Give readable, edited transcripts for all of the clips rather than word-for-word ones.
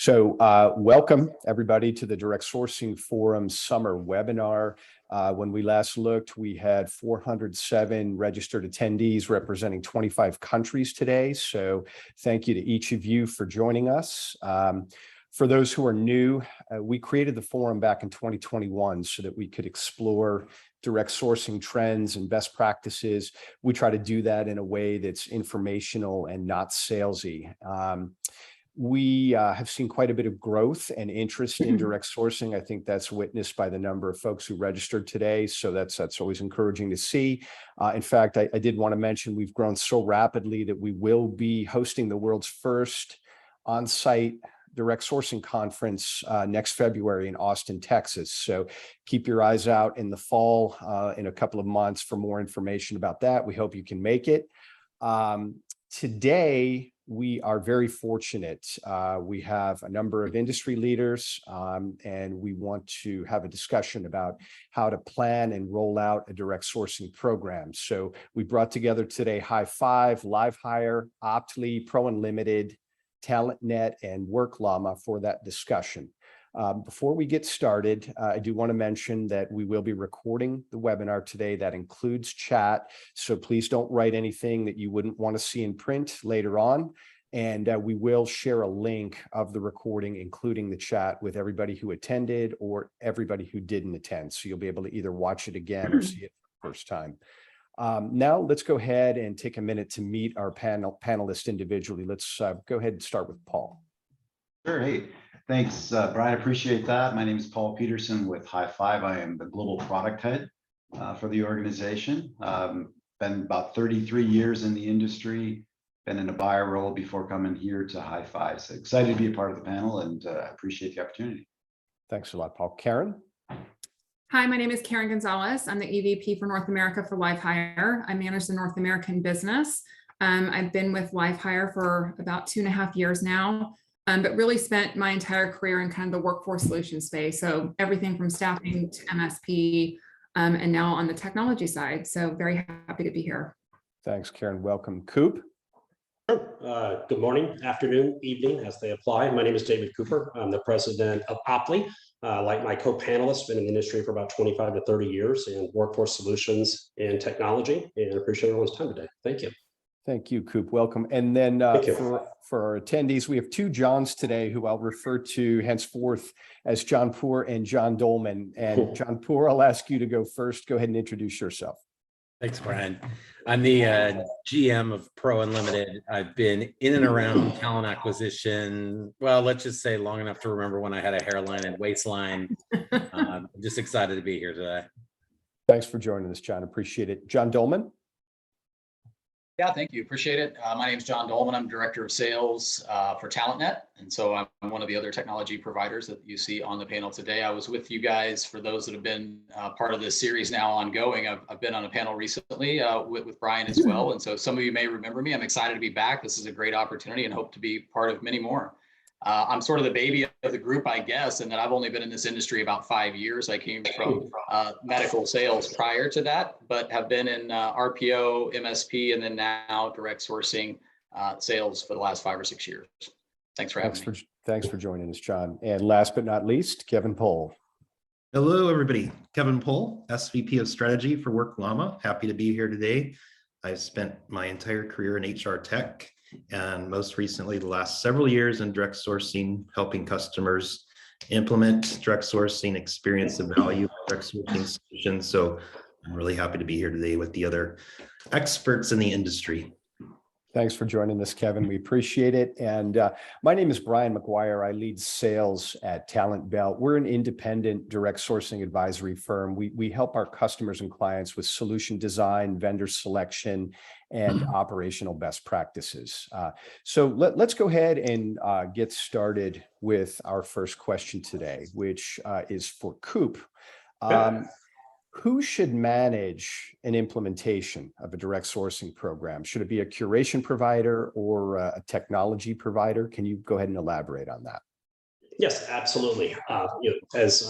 Welcome everybody to the Direct Sourcing Forum Summer Webinar. When we last looked, we had 407 registered attendees representing 25 countries today. So thank you to each of you for joining us. For those who are new, we created the forum back in 2021 so that we could explore direct sourcing trends and best practices. We try to do that in a way that's informational and not salesy. We have seen quite a bit of growth and interest in direct sourcing. I think that's witnessed by the number of folks who registered today. So that's always encouraging to see. In fact, I did want to mention we've grown so rapidly that we will be hosting the world's first on-site direct sourcing conference next February in Austin, Texas. So keep your eyes out in the fall in a couple of months for more information about that. We hope you can make it. Today, we are very fortunate. We have a number of industry leaders, and we want to have a discussion about how to plan and roll out a direct sourcing program. So we brought together today High5, LiveHire, Opptly, Pro Unlimited, TalentNet, and WorkLLama for that discussion. Before we get started, I do want to mention that we will be recording the webinar today. That includes chat. So please don't write anything that you wouldn't want to see in print later on. And we will share a link of the recording, including the chat, with everybody who attended or everybody who didn't attend. So you'll be able to either watch it again or see it for the first time. Now let's go ahead and take a minute to meet our panelists individually. Let's go ahead and start with Paul. Sure. Hey. Thanks, Brian. Appreciate that. My name is Paul Petersen with High5. I am the global product head for the organization. Been about 33 years in the industry, been in a buyer role before coming here to High5. So excited to be a part of the panel and appreciate the opportunity. Thanks a lot, Paul. Karen? Hi, my name is Karen Gonzalez. I'm the EVP for North America for LiveHire. I manage the North American business. I've been with LiveHire for about 2.5 years now. But really spent my entire career in kind of the workforce solution space. So everything from staffing to MSP, and now on the technology side. So very happy to be here. Thanks, Karen. Welcome. Coop? Good morning, afternoon, evening, as they apply. My name is David Cooper. I'm the president of Opptly. Like my co-panelists, been in the industry for about 25 to 30 years in workforce solutions and technology, and appreciate everyone's time today. Thank you. Thank you, Coop. Welcome. And then for our attendees, we have two Johns today who I'll refer to henceforth as John Poore and John Dolman. And John Poore, I'll ask you to go first. Go ahead and introduce yourself. Thanks, Brian. I'm the GM of Pro Unlimited. I've been in and around talent acquisition. Well, let's just say long enough to remember when I had a hairline and waistline. I'm just excited to be here today. Thanks for joining us, John. Appreciate it. John Dolman? Yeah, thank you. Appreciate it. My name is John Dolman. I'm Director of Sales for TalentNet. And so I'm one of the other technology providers that you see on the panel today. I was with you guys, for those that have been part of this series now ongoing. I've been on a panel recently with Brian as well. And so some of you may remember me. I'm excited to be back. This is a great opportunity and hope to be part of many more. I'm sort of the baby of the group, I guess, and that I've only been in this industry about 5 years. I came from medical sales prior to that, but have been in RPO, MSP, and then now direct sourcing sales for the last 5 or 6 years. Thanks for having me. Thanks for joining us, John. And last but not least, Kevin Poole. Hello, everybody. Kevin Poole, SVP of Strategy for WorkLLama. Happy to be here today. I've spent my entire career in HR tech, and most recently, the last several years in direct sourcing, helping customers implement direct sourcing, experience the value of direct sourcing solutions. So I'm really happy to be here today with the other experts in the industry. Thanks for joining us, Kevin. We appreciate it. And my name is Brian McGuire. I lead sales at Talent Belt. We're an independent direct sourcing advisory firm. We help our customers and clients with solution design, vendor selection, and operational best practices. So let's go ahead and get started with our first question today, which is for Coop. Who should manage an implementation of a direct sourcing program? Should it be a curation provider or a technology provider? Can you go ahead and elaborate on that? Yes, absolutely. As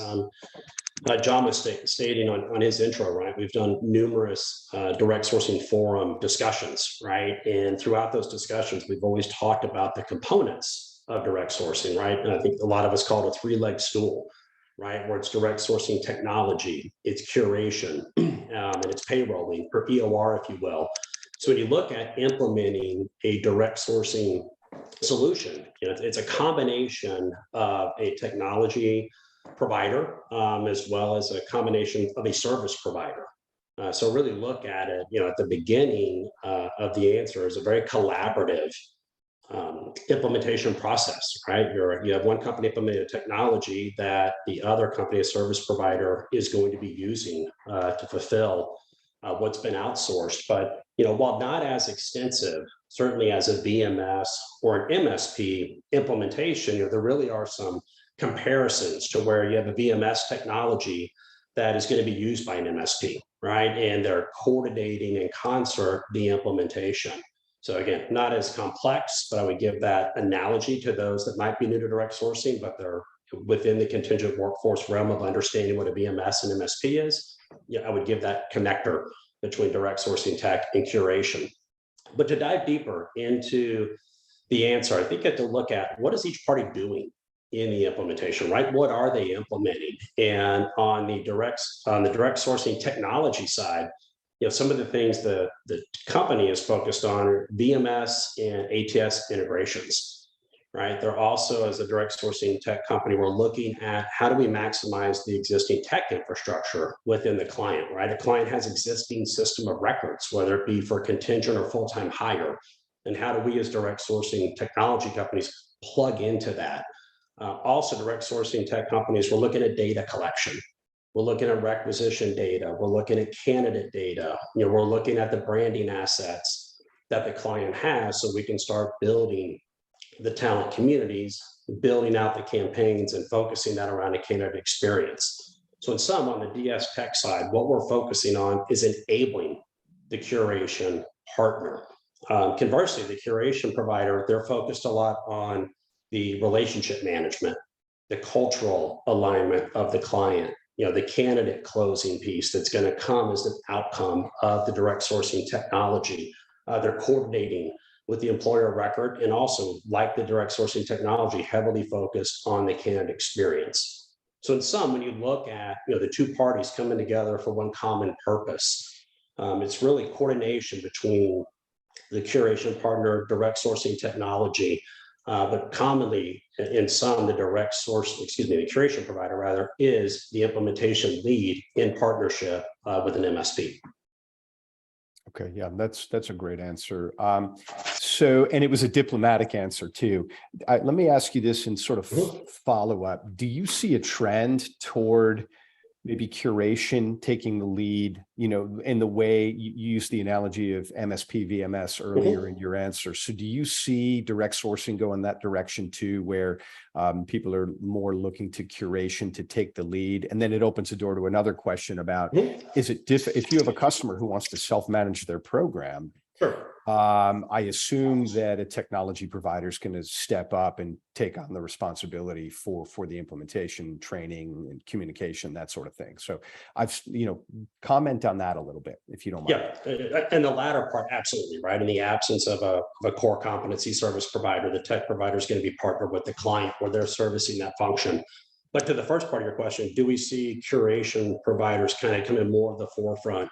John was stating on his intro, right, we've done numerous direct sourcing forum discussions, right? And throughout those discussions, we've always talked about the components of direct sourcing, right? And I think a lot of us call it a three-leg stool, right? Where it's direct sourcing technology, it's curation, and it's payrolling, or EOR, if you will. So when you look at implementing a direct sourcing solution, it's a combination of a technology provider as well as a combination of a service provider. So really look at it, at the beginning of the answer is a very collaborative implementation process, right? You have one company implementing a technology that the other company, a service provider, is going to be using to fulfill what's been outsourced. But while not as extensive, certainly as a VMS or an MSP implementation, there really are some comparisons to where you have a VMS technology that is going to be used by an MSP, right? And they're coordinating in concert the implementation. So again, not as complex, but I would give that analogy to those that might be new to direct sourcing, but they're within the contingent workforce realm of understanding what a VMS and MSP is. I would give that connector between direct sourcing tech and curation. But to dive deeper into the answer, I think you have to look at what is each party doing in the implementation, right? What are they implementing? And on the direct sourcing technology side, some of the things the company is focused on are VMS and ATS integrations, right? They're also, as a direct sourcing tech company, we're looking at how do we maximize the existing tech infrastructure within the client, right? A client has existing system of records, whether it be for contingent or full-time hire. And how do we as direct sourcing technology companies plug into that? Also, direct sourcing tech companies, we're looking at data collection. We're looking at requisition data. We're looking at candidate data. We're looking at the branding assets that the client has so we can start building the talent communities, building out the campaigns and focusing that around a candidate experience. So in sum, on the DS tech side, what we're focusing on is enabling the curation partner. Conversely, the curation provider, they're focused a lot on the relationship management, the cultural alignment of the client, the candidate closing piece that's going to come as an outcome of the direct sourcing technology. They're coordinating with the employer record and also, like the direct sourcing technology, heavily focused on the candidate experience. So in sum, when you look at the two parties coming together for one common purpose, it's really coordination between the curation partner, direct sourcing technology, but commonly in some, the curation provider rather is the implementation lead in partnership with an MSP. Okay, yeah, that's a great answer. And it was a diplomatic answer too. Let me ask you this in sort of follow up. Do you see a trend toward maybe curation taking the lead, in the way you used the analogy of MSP, VMS earlier in your answer? So do you see direct sourcing go in that direction too, where people are more looking to curation to take the lead? And then it opens the door to another question about, is it if you have a customer who wants to self-manage their program, Sure. I assume that a technology provider is going to step up and take on the responsibility for the implementation, training, and communication, that sort of thing. So comment on that a little bit, if you don't mind. Yeah, and the latter part, absolutely, right? In the absence of a core competency service provider, the tech provider is going to be partnered with the client where they're servicing that function. But to the first part of your question, do we see curation providers kind of come in more of the forefront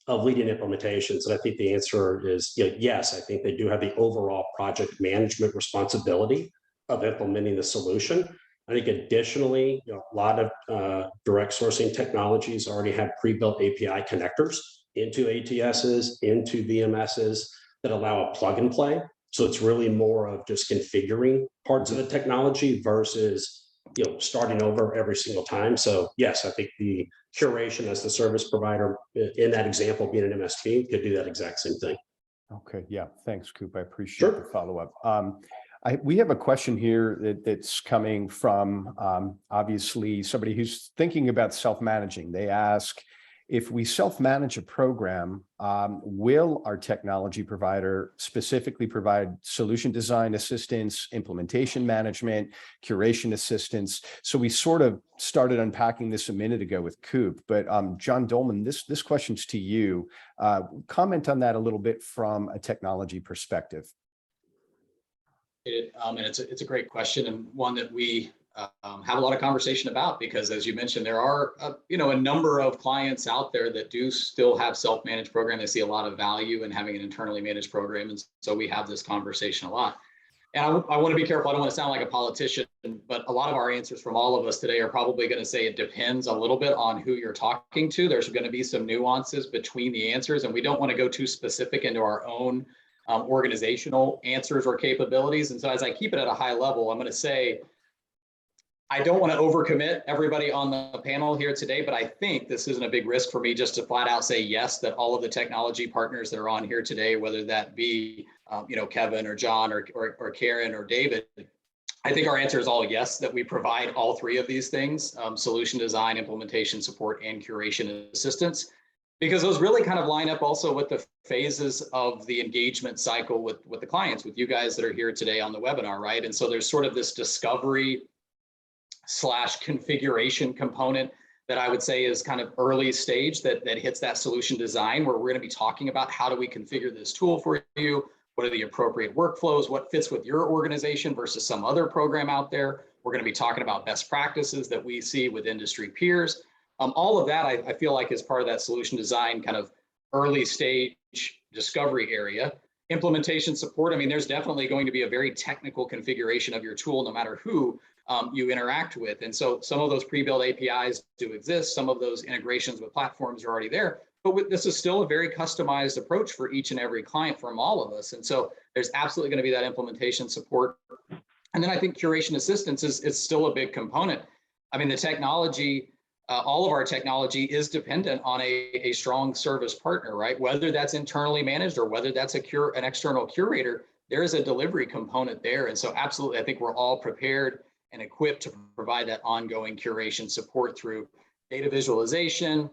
of leading implementations? And I think the answer is yes. I think they do have the overall project management responsibility of implementing the solution. I think additionally, a lot of direct sourcing technologies already have pre-built API connectors into ATSs, into VMSs that allow a plug and play. So it's really more of just configuring parts of the technology versus starting over every single time. So yes, I think the curation as the service provider in that example being an MSP could do that exact same thing. Okay, yeah, thanks, Coop. I appreciate the follow-up. We have a question here that's coming from obviously somebody who's thinking about self-managing. They ask, if we self-manage a program, will our technology provider specifically provide solution design assistance, implementation management, curation assistance? So we sort of started unpacking this a minute ago with Coop, but John Dolman, this question's to you. Comment on that a little bit from a technology perspective. And it's a great question, and one that we have a lot of conversation about, because as you mentioned, there are a number of clients out there that do still have self-managed program. They see a lot of value in having an internally managed program, and so we have this conversation a lot. And I want to be careful. I don't want to sound like a politician, but a lot of our answers from all of us today are probably going to say it depends a little bit on who you're talking to. There's going to be some nuances between the answers, and we don't want to go too specific into our own organizational answers or capabilities. And so as I keep it at a high level, I'm going to say, I don't want to overcommit everybody on the panel here today, but I think this isn't a big risk for me just to flat out say yes, that all of the technology partners that are on here today, whether that be Kevin or John or Karen or David, I think our answer is all yes, that we provide all three of these things, solution design, implementation support, and curation assistance, because those really kind of line up also with the phases of the engagement cycle with the clients, with you guys that are here today on the webinar, right? And so there's sort of this discovery / configuration component that I would say is kind of early stage that hits that solution design, where we're going to be talking about how do we configure this tool for you? What are the appropriate workflows? What fits with your organization versus some other program out there? We're going to be talking about best practices that we see with industry peers. All of that I feel like is part of that solution design kind of early stage discovery area. Implementation support, I mean, there's definitely going to be a very technical configuration of your tool, no matter who you interact with. And so some of those pre-built APIs do exist. Some of those integrations with platforms are already there, but this is still a very customized approach for each and every client from all of us. And so there's absolutely going to be that implementation support. And then I think curation assistance is still a big component. I mean, the technology, all of our technology is dependent on a strong service partner, right? Whether that's internally managed or whether that's an external curator, there is a delivery component there. And so absolutely, I think we're all prepared and equipped to provide that ongoing curation support through data visualization,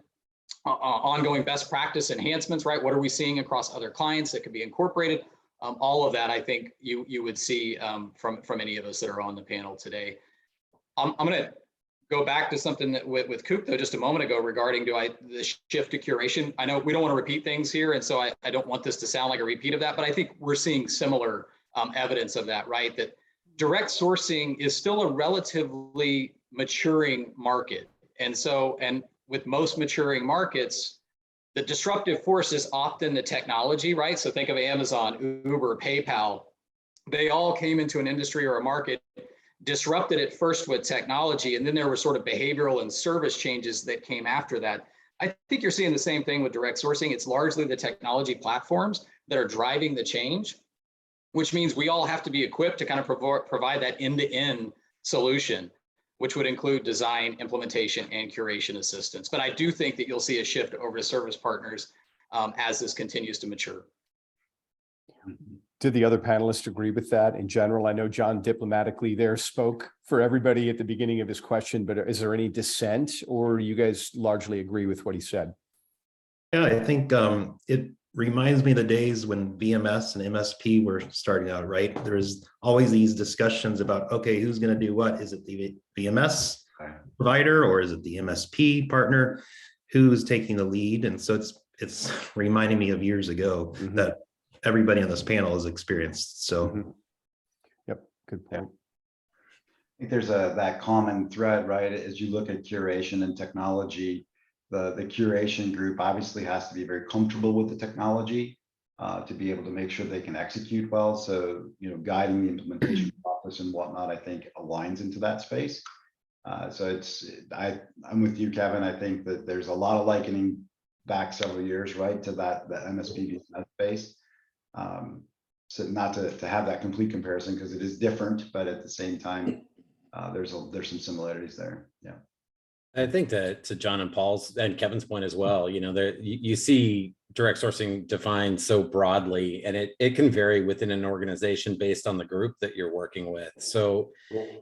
ongoing best practice enhancements, right? What are we seeing across other clients that could be incorporated? All of that, I think you would see from any of us that are on the panel today. I'm going to go back to something that with Coop though just a moment ago regarding the shift to curation. I know we don't want to repeat things here, and so I don't want this to sound like a repeat of that, but I think we're seeing similar evidence of that, right? That direct sourcing is still a relatively maturing market. And with most maturing markets, the disruptive force is often the technology, right? So think of Amazon, Uber, PayPal. They all came into an industry or a market, disrupted it first with technology, and then there were sort of behavioral and service changes that came after that. I think you're seeing the same thing with direct sourcing. It's largely the technology platforms that are driving the change, which means we all have to be equipped to kind of provide that end-to-end solution, which would include design, implementation, and curation assistance. But I do think that you'll see a shift over to service partners as this continues to mature. Do the other panelists agree with that in general? I know John diplomatically there spoke for everybody at the beginning of his question, but is there any dissent, or you guys largely agree with what he said? Yeah, I think it reminds me of the days when VMS and MSP were starting out, right? There's always these discussions about, okay, who's going to do what? Is it the VMS provider or is it the MSP partner? Who's taking the lead? And so it's reminding me of years ago that everybody on this panel has experienced. So, Yep, good point. I think there's that common thread, right? As you look at curation and technology, the curation group obviously has to be very comfortable with the technology to be able to make sure they can execute well. So, guiding the implementation process and whatnot, I think aligns into that space. So I'm with you, Kevin. I think that there's a lot of likening back several years, right, to that MSP space. So not to have that complete comparison because it is different, but at the same time, there's some similarities there. Yeah. I think that to John and Paul's and Kevin's point as well, you see direct sourcing defined so broadly, and it can vary within an organization based on the group that you're working with. So,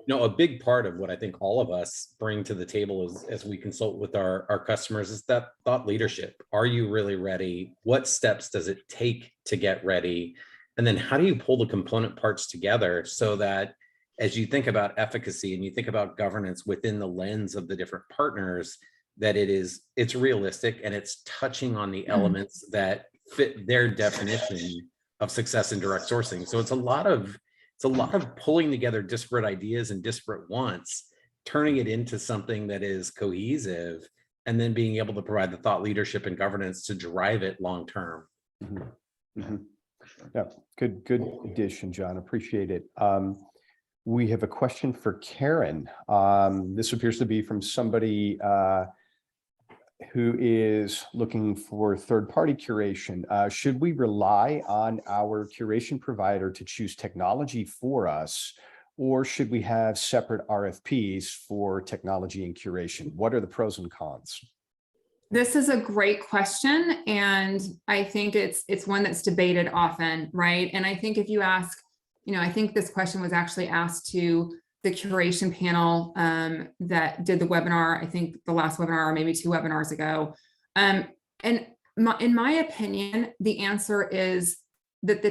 a big part of what I think all of us bring to the table as we consult with our customers is that thought leadership. Are you really ready? What steps does it take to get ready? And then how do you pull the component parts together so that as you think about efficacy and you think about governance within the lens of the different partners, that it's realistic and it's touching on the elements that fit their definition of success in direct sourcing. So it's a lot of It's a lot of pulling together disparate ideas and disparate wants, turning it into something that is cohesive, and then being able to provide the thought leadership and governance to drive it long term. Yeah, good addition, John. Appreciate it. We have a question for Karen. This appears to be from somebody who is looking for third-party curation. Should we rely on our curation provider to choose technology for us, or should we have separate RFPs for technology and curation? What are the pros and cons? This is a great question, and I think it's one that's debated often, right? And I think if you ask, I think this question was actually asked to the curation panel that did the webinar, I think the last webinar or maybe 2 webinars ago. And in my opinion, the answer is that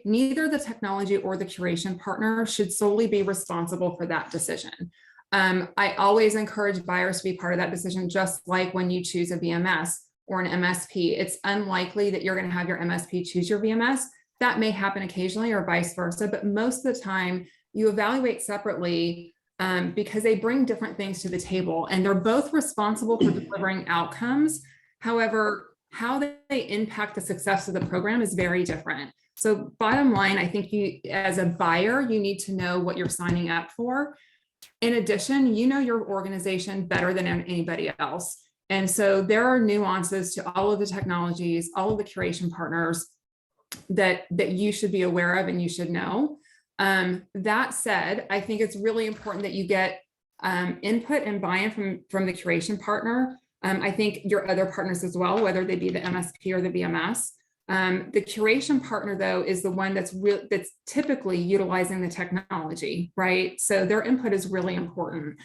neither the technology or the curation partner should solely be responsible for that decision. I always encourage buyers to be part of that decision, just like when you choose a VMS or an MSP. It's unlikely that you're going to have your MSP choose your VMS. That may happen occasionally or vice versa, but most of the time you evaluate separately because they bring different things to the table and they're both responsible for delivering outcomes. However, how they impact the success of the program is very different. So bottom line, I think you, as a buyer, you need to know what you're signing up for. In addition, you know your organization better than anybody else. And so there are nuances to all of the technologies, all of the curation partners that you should be aware of and you should know. That said, I think it's really important that you get input and buy-in from the curation partner. I think your other partners as well, whether they be the MSP or the VMS. The curation partner, though, is the one that's typically utilizing the technology, right? So their input is really important.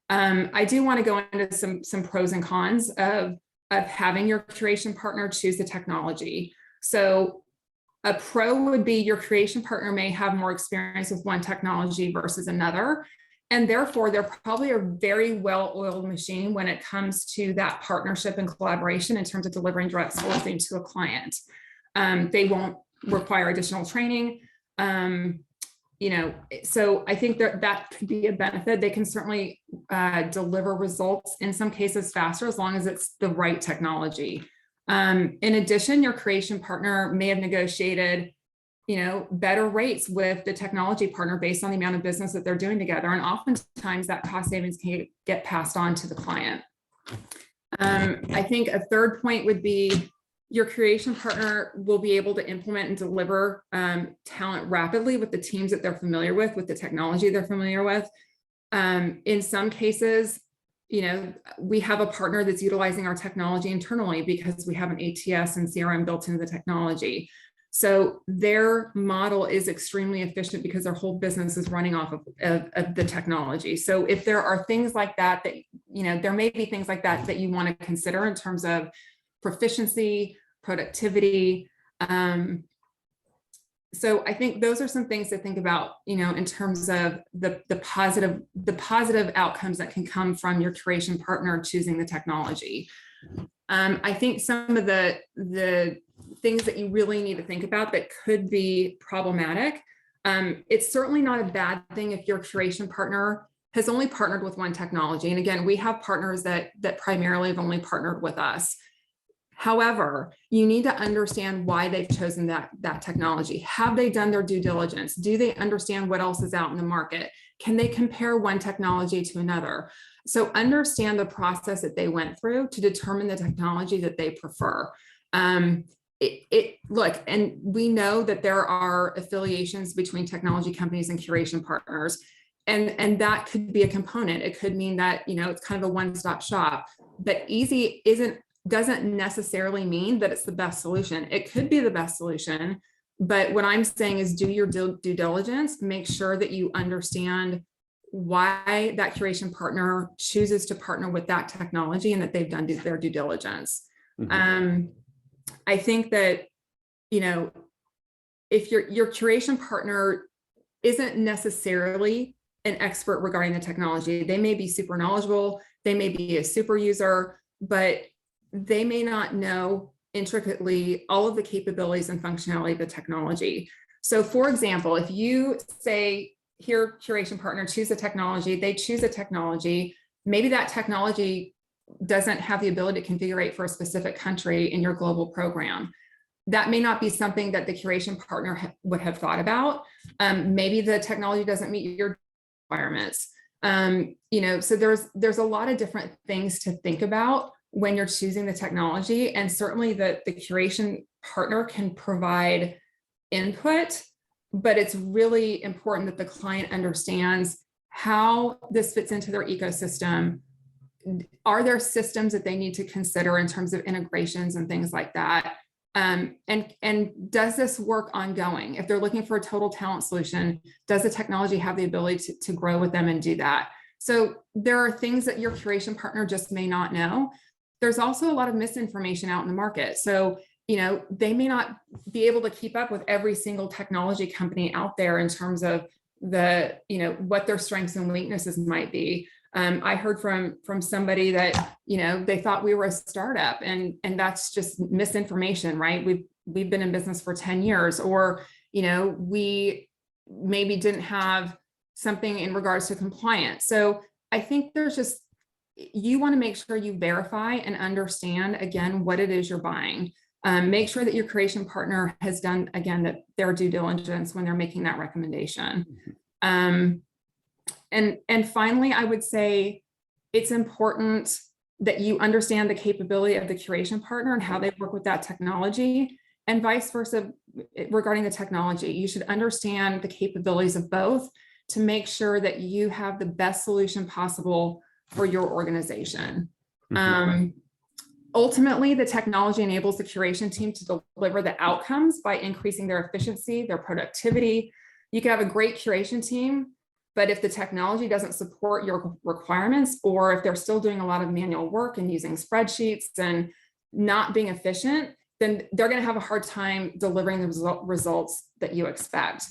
I do want to go into some pros and cons of having your curation partner choose the technology. So a pro would be your curation partner may have more experience with one technology versus another. And therefore, they're probably a very well-oiled machine when it comes to that partnership and collaboration in terms of delivering direct sourcing to a client. They won't require additional training. So I think that could be a benefit. They can certainly deliver results in some cases faster as long as it's the right technology. In addition, your curation partner may have negotiated, better rates with the technology partner based on the amount of business that they're doing together. And oftentimes that cost savings can get passed on to the client. I think a third point would be your curation partner will be able to implement and deliver talent rapidly with the teams that they're familiar with the technology they're familiar with. In some cases, we have a partner that's utilizing our technology internally because we have an ATS and CRM built into the technology. So their model is extremely efficient because their whole business is running off of the technology. So if there are things like that, there may be things like that you want to consider in terms of proficiency, productivity. So I think those are some things to think about, in terms of the positive outcomes that can come from your curation partner choosing the technology. I think some of the things that you really need to think about that could be problematic. It's certainly not a bad thing if your curation partner has only partnered with one technology. And again, we have partners that primarily have only partnered with us. However, you need to understand why they've chosen that technology. Have they done their due diligence? Do they understand what else is out in the market? Can they compare one technology to another? So understand the process that they went through to determine the technology that they prefer. Look, and we know that there are affiliations between technology companies and curation partners, and that could be a component. It could mean that, it's kind of a one-stop shop, but easy doesn't necessarily mean that it's the best solution. It could be the best solution, but what I'm saying is do your due diligence, make sure that you understand why that curation partner chooses to partner with that technology and that they've done their due diligence. Mm-hmm. I think that, if your curation partner isn't necessarily an expert regarding the technology, they may be super knowledgeable, they may be a super user, but they may not know intricately all of the capabilities and functionality of the technology. So for example, if you say, here, curation partner, choose a technology, they choose a technology, maybe that technology doesn't have the ability to configure for a specific country in your global program. That may not be something that the curation partner would have thought about. Maybe the technology doesn't meet your requirements. So there's a lot of different things to think about when you're choosing the technology, and certainly the curation partner can provide input, but it's really important that the client understands how this fits into their ecosystem. Are there systems that they need to consider in terms of integrations and things like that? And does this work ongoing? If they're looking for a total talent solution, does the technology have the ability to grow with them and do that? So there are things that your curation partner just may not know. There's also a lot of misinformation out in the market. So, they may not be able to keep up with every single technology company out there in terms of what their strengths and weaknesses might be. I heard from somebody that, they thought we were a startup, and that's just misinformation, right? We've been in business for 10 years, or, we maybe didn't have something in regards to compliance. So I think you want to make sure you verify and understand, again, what it is you're buying. Make sure that your curation partner has done, again, their due diligence when they're making that recommendation. And finally, I would say it's important that you understand the capability of the curation partner and how they work with that technology, and vice versa regarding the technology. You should understand the capabilities of both to make sure that you have the best solution possible for your organization. Ultimately, the technology enables the curation team to deliver the outcomes by increasing their efficiency, their productivity. You can have a great curation team, but if the technology doesn't support your requirements, or if they're still doing a lot of manual work and using spreadsheets and not being efficient, then they're going to have a hard time delivering the results that you expect.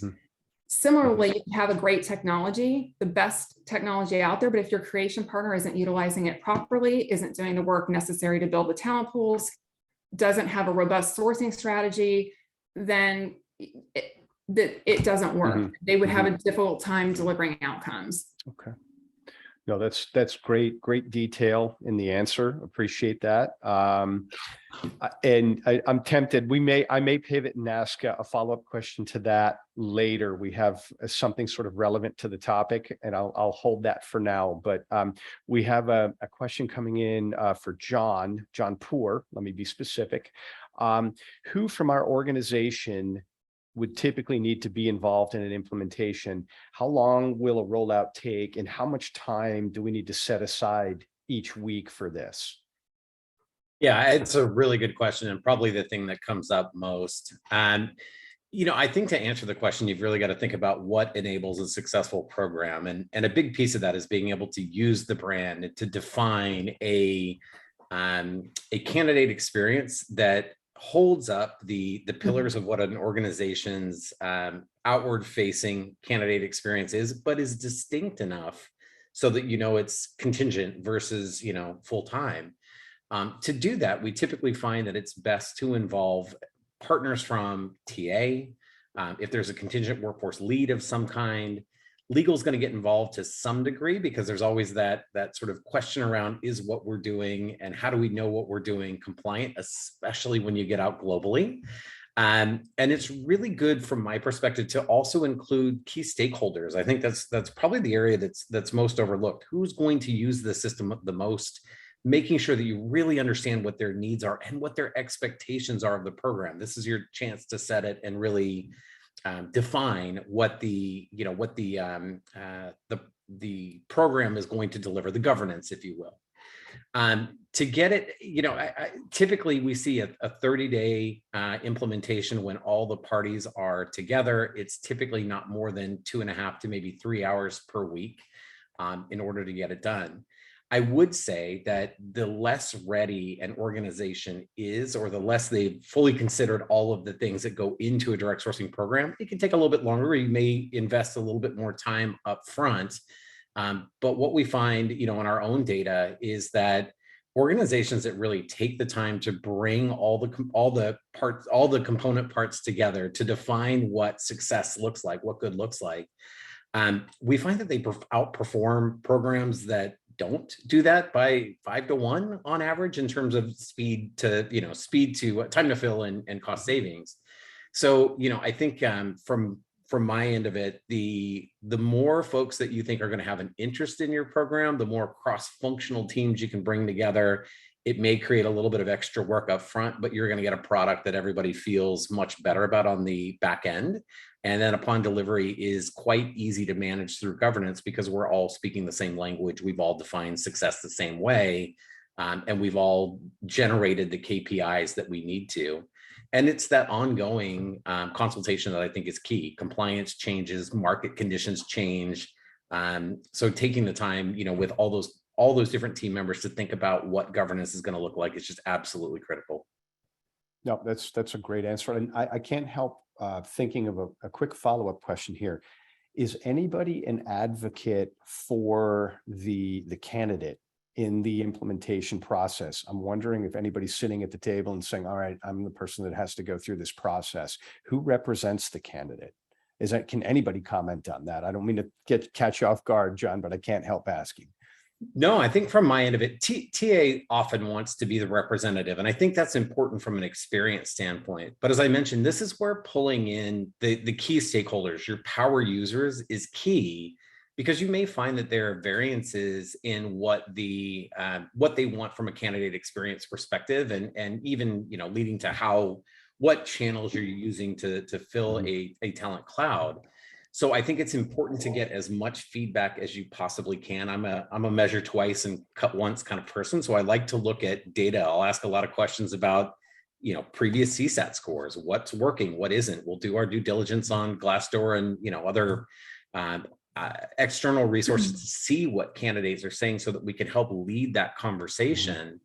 Similarly, you have a great technology, the best technology out there, but if your curation partner isn't utilizing it properly, isn't doing the work necessary to build the talent pools, doesn't have a robust sourcing strategy, then it doesn't work. They would have a difficult time delivering outcomes. Okay. No, that's great detail in the answer. Appreciate that. And I'm tempted. I may pivot and ask a follow-up question to that later. We have something sort of relevant to the topic, and I'll hold that for now. But we have a question coming in for John Poore. Let me be specific. Who from our organization would typically need to be involved in an implementation? How long will a rollout take, and how much time do we need to set aside each week for this? Yeah, it's a really good question, and probably the thing that comes up most. I think to answer the question, you've really got to think about what enables a successful program. And a big piece of that is being able to use the brand to define a candidate experience that holds up the pillars of what an organization's outward facing candidate experience is, but is distinct enough so that it's contingent versus full-time. To do that, we typically find that it's best to involve partners from TA. If there's a contingent workforce lead of some kind, legal is going to get involved to some degree, because there's always that sort of question around, is what we're doing and how do we know what we're doing compliant, especially when you get out globally. And it's really good from my perspective to also include key stakeholders. I think that's probably the area that's most overlooked. Who's going to use the system the most? Making sure that you really understand what their needs are and what their expectations are of the program. This is your chance to set it and really define what the program is going to deliver, the governance, if you will. To get it, typically we see a 30-day implementation when all the parties are together. It's typically not more than 2.5 to maybe 3 hours per week in order to get it done. I would say that the less ready an organization is, or the less they've fully considered all of the things that go into a direct sourcing program, it can take a little bit longer. You may invest a little bit more time up front. But what we find, in our own data is that organizations that really take the time to bring all the component parts together to define what success looks like, what good looks like, we find that they outperform programs that don't do that by 5 to 1 on average in terms of speed to time to fill and cost savings. So, I think from my end of it, the more folks that you think are going to have an interest in your program, the more cross-functional teams you can bring together. It may create a little bit of extra work up front, but you're going to get a product that everybody feels much better about on the back end. And then upon delivery is quite easy to manage through governance because we're all speaking the same language. We've all defined success the same way. And we've all generated the KPIs that we need to. And it's that ongoing consultation that I think is key. Compliance changes, market conditions change. So taking the time, with all those different team members to think about what governance is going to look like is just absolutely critical. No, that's a great answer. And I can't help thinking of a quick follow-up question here. Is anybody an advocate for the candidate in the implementation process? I'm wondering if anybody's sitting at the table and saying, all right, I'm the person that has to go through this process. Who represents the candidate? Can anybody comment on that? I don't mean to catch you off guard, John, but I can't help asking. No, I think from my end of it, TA often wants to be the representative. And I think that's important from an experience standpoint. But as I mentioned, this is where pulling in the key stakeholders, your power users, is key, because you may find that there are variances in what they want from a candidate experience perspective, and even leading to what channels you're using to fill a talent cloud. So I think it's important to get as much feedback as you possibly can. I'm a measure twice and cut once kind of person. So I like to look at data. I'll ask a lot of questions about, previous CSAT scores, what's working, what isn't. We'll do our due diligence on Glassdoor and, other external resources to see what candidates are saying so that we can help lead that conversation.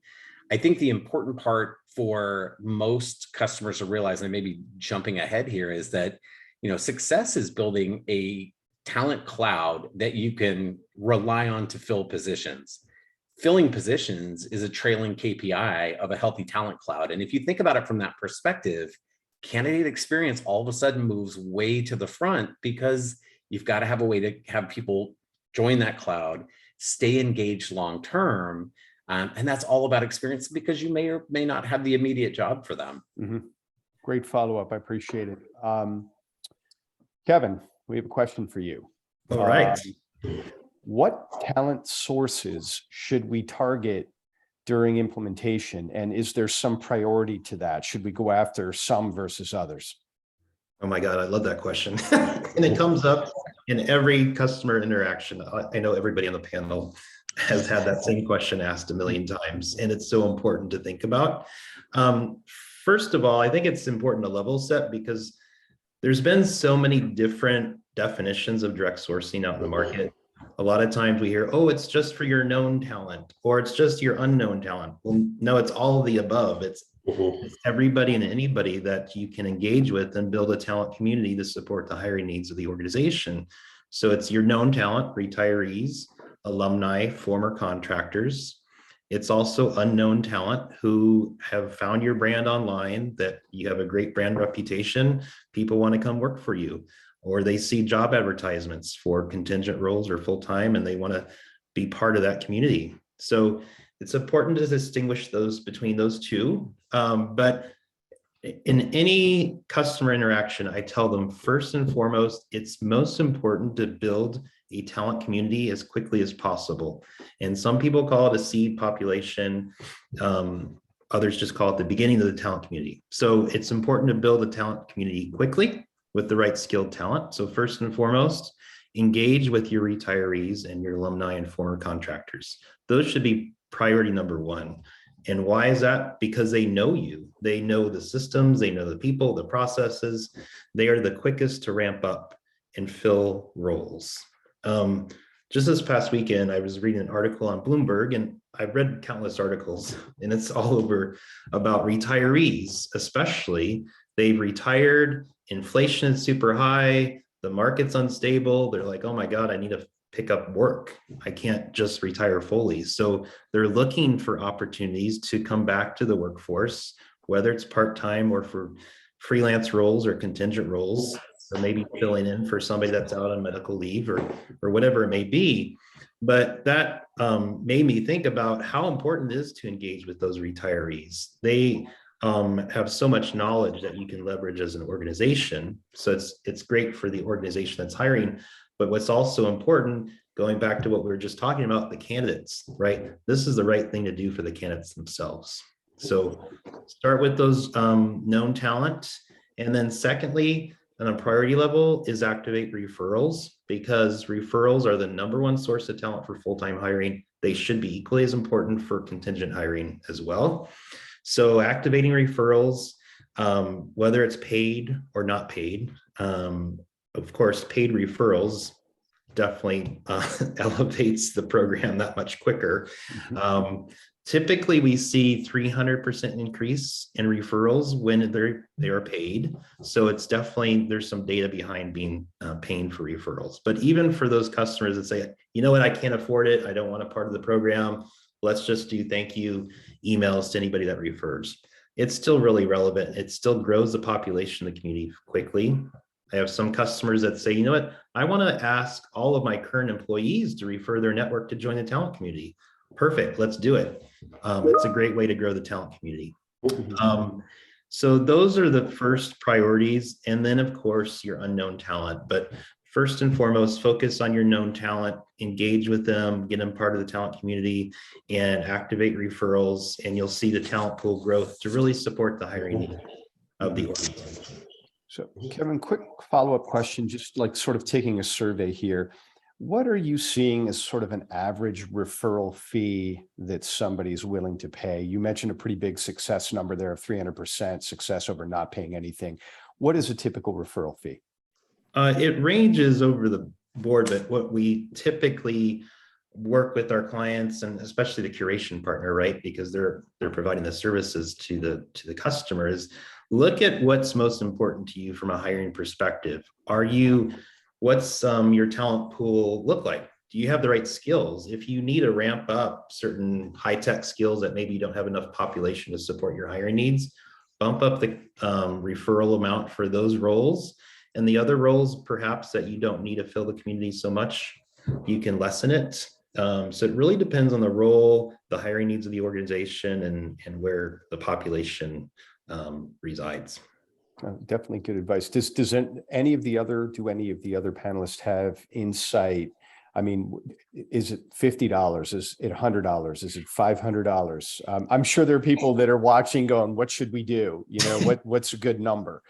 I think the important part for most customers to realize, and I may be jumping ahead here, is that success is building a talent cloud that you can rely on to fill positions. Filling positions is a trailing KPI of a healthy talent cloud. And if you think about it from that perspective, candidate experience all of a sudden moves way to the front, because you've got to have a way to have people join that cloud, stay engaged long-term. And that's all about experience, because you may or may not have the immediate job for them. Mm-hmm. Great follow-up. I appreciate it. Kevin, we have a question for you. All right. What talent sources should we target during implementation? And is there some priority to that? Should we go after some versus others? Oh my God, I love that question. And it comes up in every customer interaction. I know everybody on the panel has had that same question asked a million times, and it's so important to think about. First of all, I think it's important to level set, because there's been so many different definitions of direct sourcing out in the market. A lot of times we hear, oh, it's just for your known talent, or it's just your unknown talent. Well, no, it's all of the above. It's everybody and anybody that you can engage with and build a talent community to support the hiring needs of the organization. So it's your known talent, retirees, alumni, former contractors. It's also unknown talent who have found your brand online, that you have a great brand reputation. People want to come work for you, or they see job advertisements for contingent roles or full-time, and they want to be part of that community. So it's important to distinguish between those two. But in any customer interaction, I tell them, first and foremost, it's most important to build a talent community as quickly as possible. And some people call it a seed population. Others just call it the beginning of the talent community. So it's important to build a talent community quickly with the right skilled talent. So first and foremost, engage with your retirees and your alumni and former contractors. Those should be priority number one. And why is that? Because they know you. They know the systems, they know the people, the processes. They are the quickest to ramp up and fill roles. Just this past weekend, I was reading an article on Bloomberg, and I've read countless articles, and it's all over about retirees, especially. They've retired, inflation is super high, the market's unstable. They're like, oh my God, I need to pick up work. I can't just retire fully. So they're looking for opportunities to come back to the workforce, whether it's part-time or for freelance roles or contingent roles, or maybe filling in for somebody that's out on medical leave or whatever it may be. But that made me think about how important it is to engage with those retirees. They have so much knowledge that you can leverage as an organization. So it's great for the organization that's hiring. But what's also important, going back to what we were just talking about, the candidates, right? This is the right thing to do for the candidates themselves. So start with those known talent. And then secondly, on a priority level is activate referrals, because referrals are the #1 source of talent for full-time hiring. They should be equally as important for contingent hiring as well. So activating referrals, whether it's paid or not paid, of course, paid referrals definitely elevates the program that much quicker. Typically, we see 300% increase in referrals when they are paid. So it's definitely, there's some data behind being paying for referrals. But even for those customers that say, you know what, I can't afford it, I don't want a part of the program, let's just do thank you emails to anybody that refers. It's still really relevant. It still grows the population of the community quickly. I have some customers that say, you know what, I want to ask all of my current employees to refer their network to join the talent community. Perfect, let's do it. It's a great way to grow the talent community. So those are the first priorities. And then of course, your unknown talent. But first and foremost, focus on your known talent, engage with them, get them part of the talent community, and activate referrals. And you'll see the talent pool growth to really support the hiring need of the organization. So Kevin, quick follow-up question, just like sort of taking a survey here. What are you seeing as sort of an average referral fee that somebody's willing to pay? You mentioned a pretty big success number there of 300% success over not paying anything. What is a typical referral fee? It ranges over the board, but what we typically work with our clients, and especially the curation partner, right? Because they're providing the services to the customers. Look at what's most important to you from a hiring perspective. What's your talent pool look like? Do you have the right skills? If you need to ramp up certain high-tech skills that maybe you don't have enough population to support your hiring needs, bump up the referral amount for those roles. And the other roles, perhaps that you don't need to fill the community so much, you can lessen it. So it really depends on the role, the hiring needs of the organization, and where the population resides. Definitely good advice. Do any of the other panelists have insight? I mean, is it $50? Is it $100? Is it $500? I'm sure there are people that are watching going, what should we do? You know, what's a good number?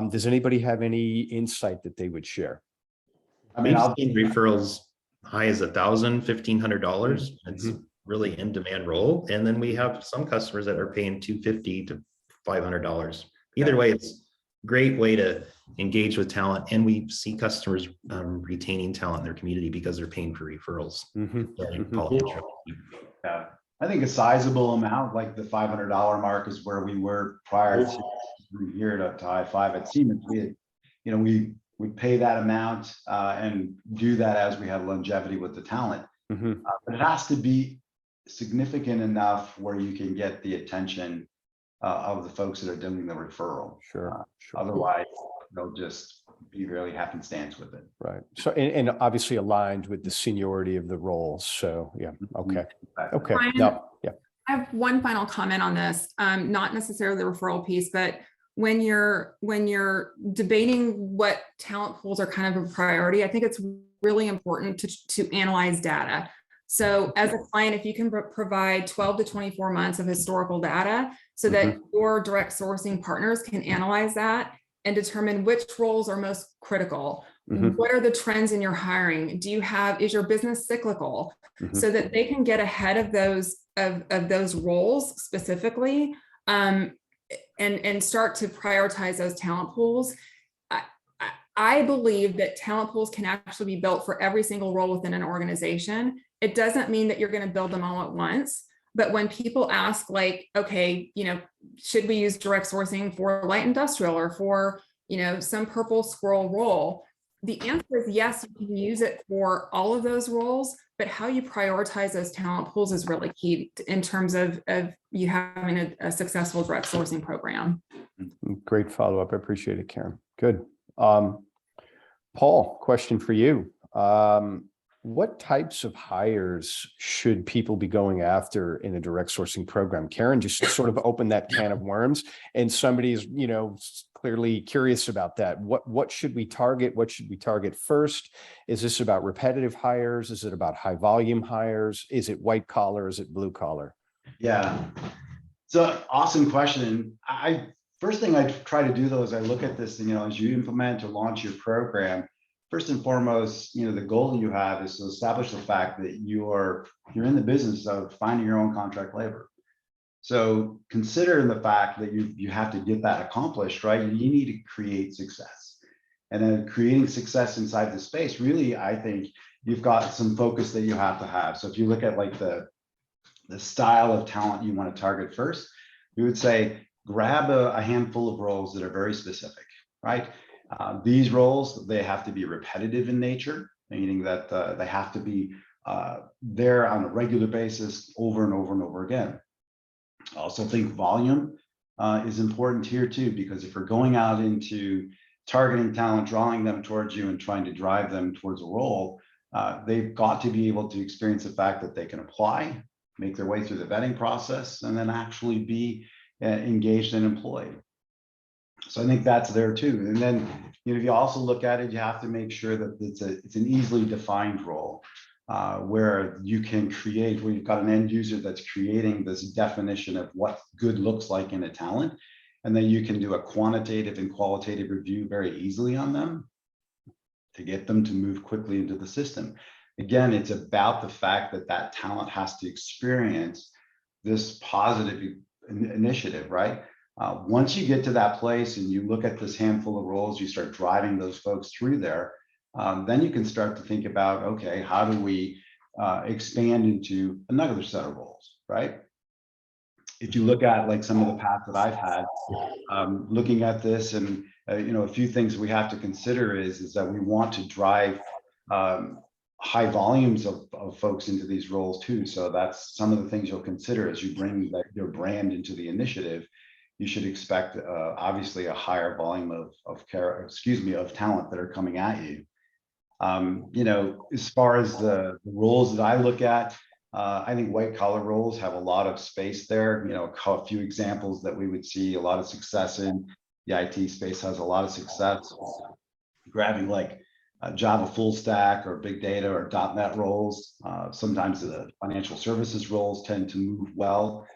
Does anybody have any insight that they would share? I mean, I've seen referrals high as $1,000, $1,500. It's really in demand role. And then we have some customers that are paying $250 to $500. Either way, it's a great way to engage with talent. And we see customers retaining talent in their community because they're paying for referrals. Yeah, I think a sizable amount, like the $500 mark, is where we were prior to here to high five at Siemens. We pay that amount and do that as we have longevity with the talent. But it has to be significant enough where you can get the attention of the folks that are doing the referral. Sure. Otherwise, they'll just be really happenstance with it. Right. So, and obviously aligned with the seniority of the roles. So, yeah. Okay. Okay. No. Yeah. I have one final comment on this. Not necessarily the referral piece, but when you're debating what talent pools are kind of a priority, I think it's really important to analyze data. So as a client, if you can provide 12 to 24 months of historical data so that your direct sourcing partners can analyze that and determine which roles are most critical. What are the trends in your hiring? Is your business cyclical? So that they can get ahead of those roles specifically and start to prioritize those talent pools. I believe that talent pools can actually be built for every single role within an organization. It doesn't mean that you're going to build them all at once. But when people ask, like, okay, should we use direct sourcing for light industrial or for, some purple squirrel role? The answer is yes, you can use it for all of those roles, but how you prioritize those talent pools is really key in terms of you having a successful direct sourcing program. Great follow-up. I appreciate it, Karen. Good. Paul, question for you. What types of hires should people be going after in a direct sourcing program? Karen just sort of opened that can of worms, and somebody's, clearly curious about that. What should we target? What should we target first? Is this about repetitive hires? Is it about high volume hires? Is it white collar? Is it blue collar? Yeah, so awesome question. First thing I try to do though is I look at this, as you implement or launch your program. First and foremost, the goal you have is to establish the fact that you're in the business of finding your own contract labor. So consider the fact that you have to get that accomplished, right? You need to create success. And then creating success inside the space, really, I think you've got some focus that you have to have. So if you look at like the style of talent you want to target first, we would say grab a handful of roles that are very specific, right? These roles, they have to be repetitive in nature, meaning that they have to be there on a regular basis over and over and over again. I also think volume is important here too, because if you're going out into targeting talent, drawing them towards you and trying to drive them towards a role, they've got to be able to experience the fact that they can apply, make their way through the vetting process, and then actually be engaged and employed. So I think that's there too. And then, if you also look at it, you have to make sure that it's an easily defined role where you can create, where you've got an end user that's creating this definition of what good looks like in a talent. And then you can do a quantitative and qualitative review very easily on them to get them to move quickly into the system. Again, it's about the fact that that talent has to experience this positive initiative, right? Once you get to that place and you look at this handful of roles, you start driving those folks through there, then you can start to think about, okay, how do we expand into another set of roles, right? If you look at like some of the paths that I've had, looking at this, and a few things we have to consider is that we want to drive high volumes of folks into these roles too. So that's some of the things you'll consider as you bring your brand into the initiative. You should expect obviously a higher volume of talent that are coming at you. As far as the roles that I look at, I think white collar roles have a lot of space there. A few examples that we would see a lot of success in. The IT space has a lot of success grabbing like Java full stack or big data or .NET roles. Sometimes the financial services roles tend to move well.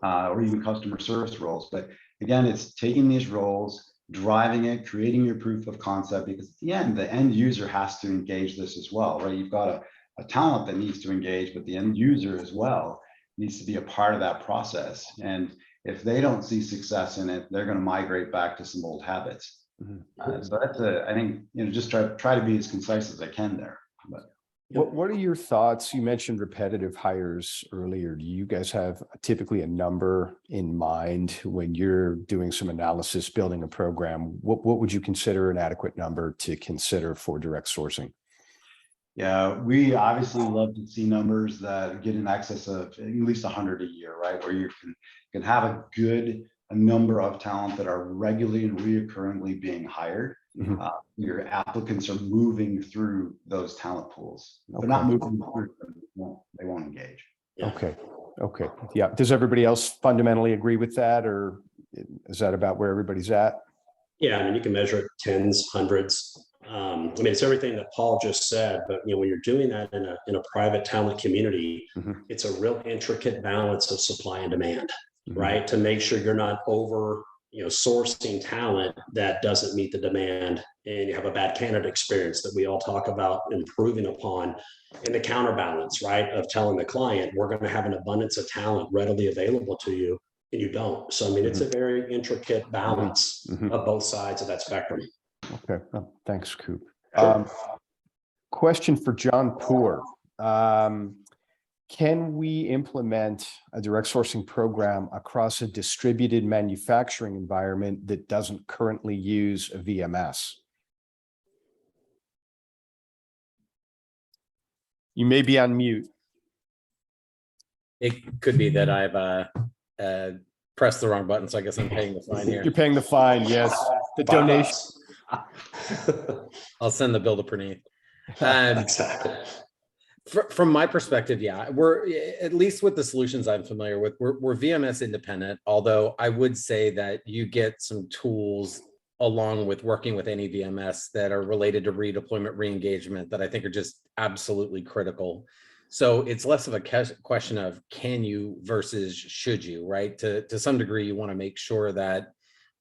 Or even customer service roles. But again, it's taking these roles, driving it, creating your proof of concept, because at the end user has to engage this as well, right? You've got a talent that needs to engage, but the end user as well needs to be a part of that process. And if they don't see success in it, they're going to migrate back to some old habits. So that's I think, just try to be as concise as I can there. But what are your thoughts? You mentioned repetitive hires earlier. Do you guys have typically a number in mind when you're doing some analysis, building a program? What would you consider an adequate number to consider for direct sourcing? Yeah, we obviously love to see numbers that get in excess of at least 100 a year, right? Where you can have a number of talent that are regularly and reoccurringly being hired. Your applicants are moving through those talent pools. If they're not moving through them, they won't engage. Okay. Yeah. Does everybody else fundamentally agree with that, or is that about where everybody's at? Yeah, you can measure it tens, hundreds. It's everything that Paul just said, but when you're doing that in a private talent community, it's a real intricate balance of supply and demand, right? To make sure you're not over sourcing talent that doesn't meet the demand, and you have a bad candidate experience that we all talk about improving upon, and the counterbalance, right, of telling the client we're going to have an abundance of talent readily available to you, and you don't. So it's a very intricate balance of both sides of that spectrum. Okay, thanks, Coop. Question for John Poore. Can we implement a direct sourcing program across a distributed manufacturing environment that doesn't currently use a VMS? You may be on mute. It could be that I've pressed the wrong button, so I guess I'm paying the fine here. You're paying the fine, yes. The donation. I'll send the bill to Praneeth. Exactly. From my perspective, yeah, we're, at least with the solutions I'm familiar with, we're VMS independent, although I would say that you get some tools along with working with any VMS that are related to redeployment, re-engagement that I think are just absolutely critical. So it's less of a question of can you versus should you, right? To some degree, you want to make sure that,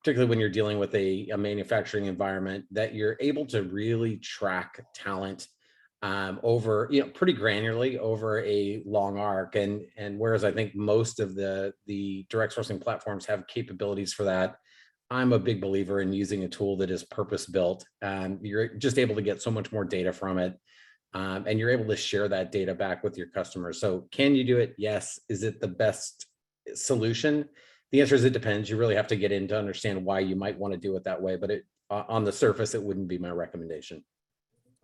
particularly when you're dealing with a manufacturing environment, that you're able to really track talent over, pretty granularly over a long arc. And whereas I think most of the direct sourcing platforms have capabilities for that, I'm a big believer in using a tool that is purpose built. You're just able to get so much more data from it. And you're able to share that data back with your customers. So can you do it? Yes. Is it the best solution? The answer is it depends. You really have to get in to understand why you might want to do it that way. But on the surface, it wouldn't be my recommendation.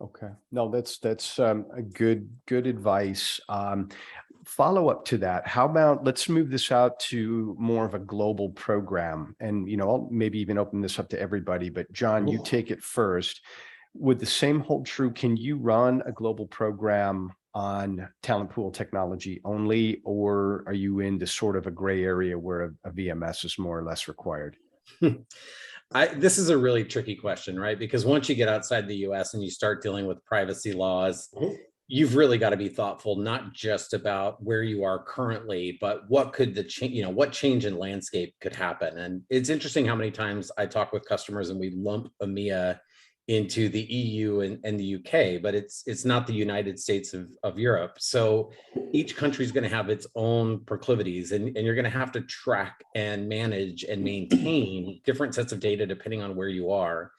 Okay. No, that's a good advice. Follow up to that. How about let's move this out to more of a global program, and I'll maybe even open this up to everybody. But John, you take it first. Would the same hold true? Can you run a global program on talent pool technology only, or are you into sort of a gray area where a VMS is more or less required? This is a really tricky question, right? Because once you get outside the US and you start dealing with privacy laws, you've really got to be thoughtful, not just about where you are currently, but what could what change in landscape could happen. And it's interesting how many times I talk with customers and we lump EMEA into the EU and the UK, but it's not the United States of Europe. So each country is going to have its own proclivities, and you're going to have to track and manage and maintain different sets of data depending on where you are.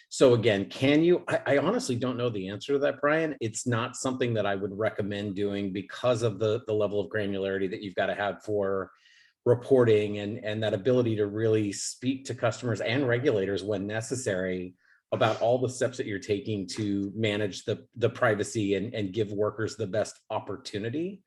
So again, can you? I honestly don't know the answer to that, Brian. It's not something that I would recommend doing because of the level of granularity that you've got to have for reporting and that ability to really speak to customers and regulators when necessary about all the steps that you're taking to manage the privacy and give workers the best opportunity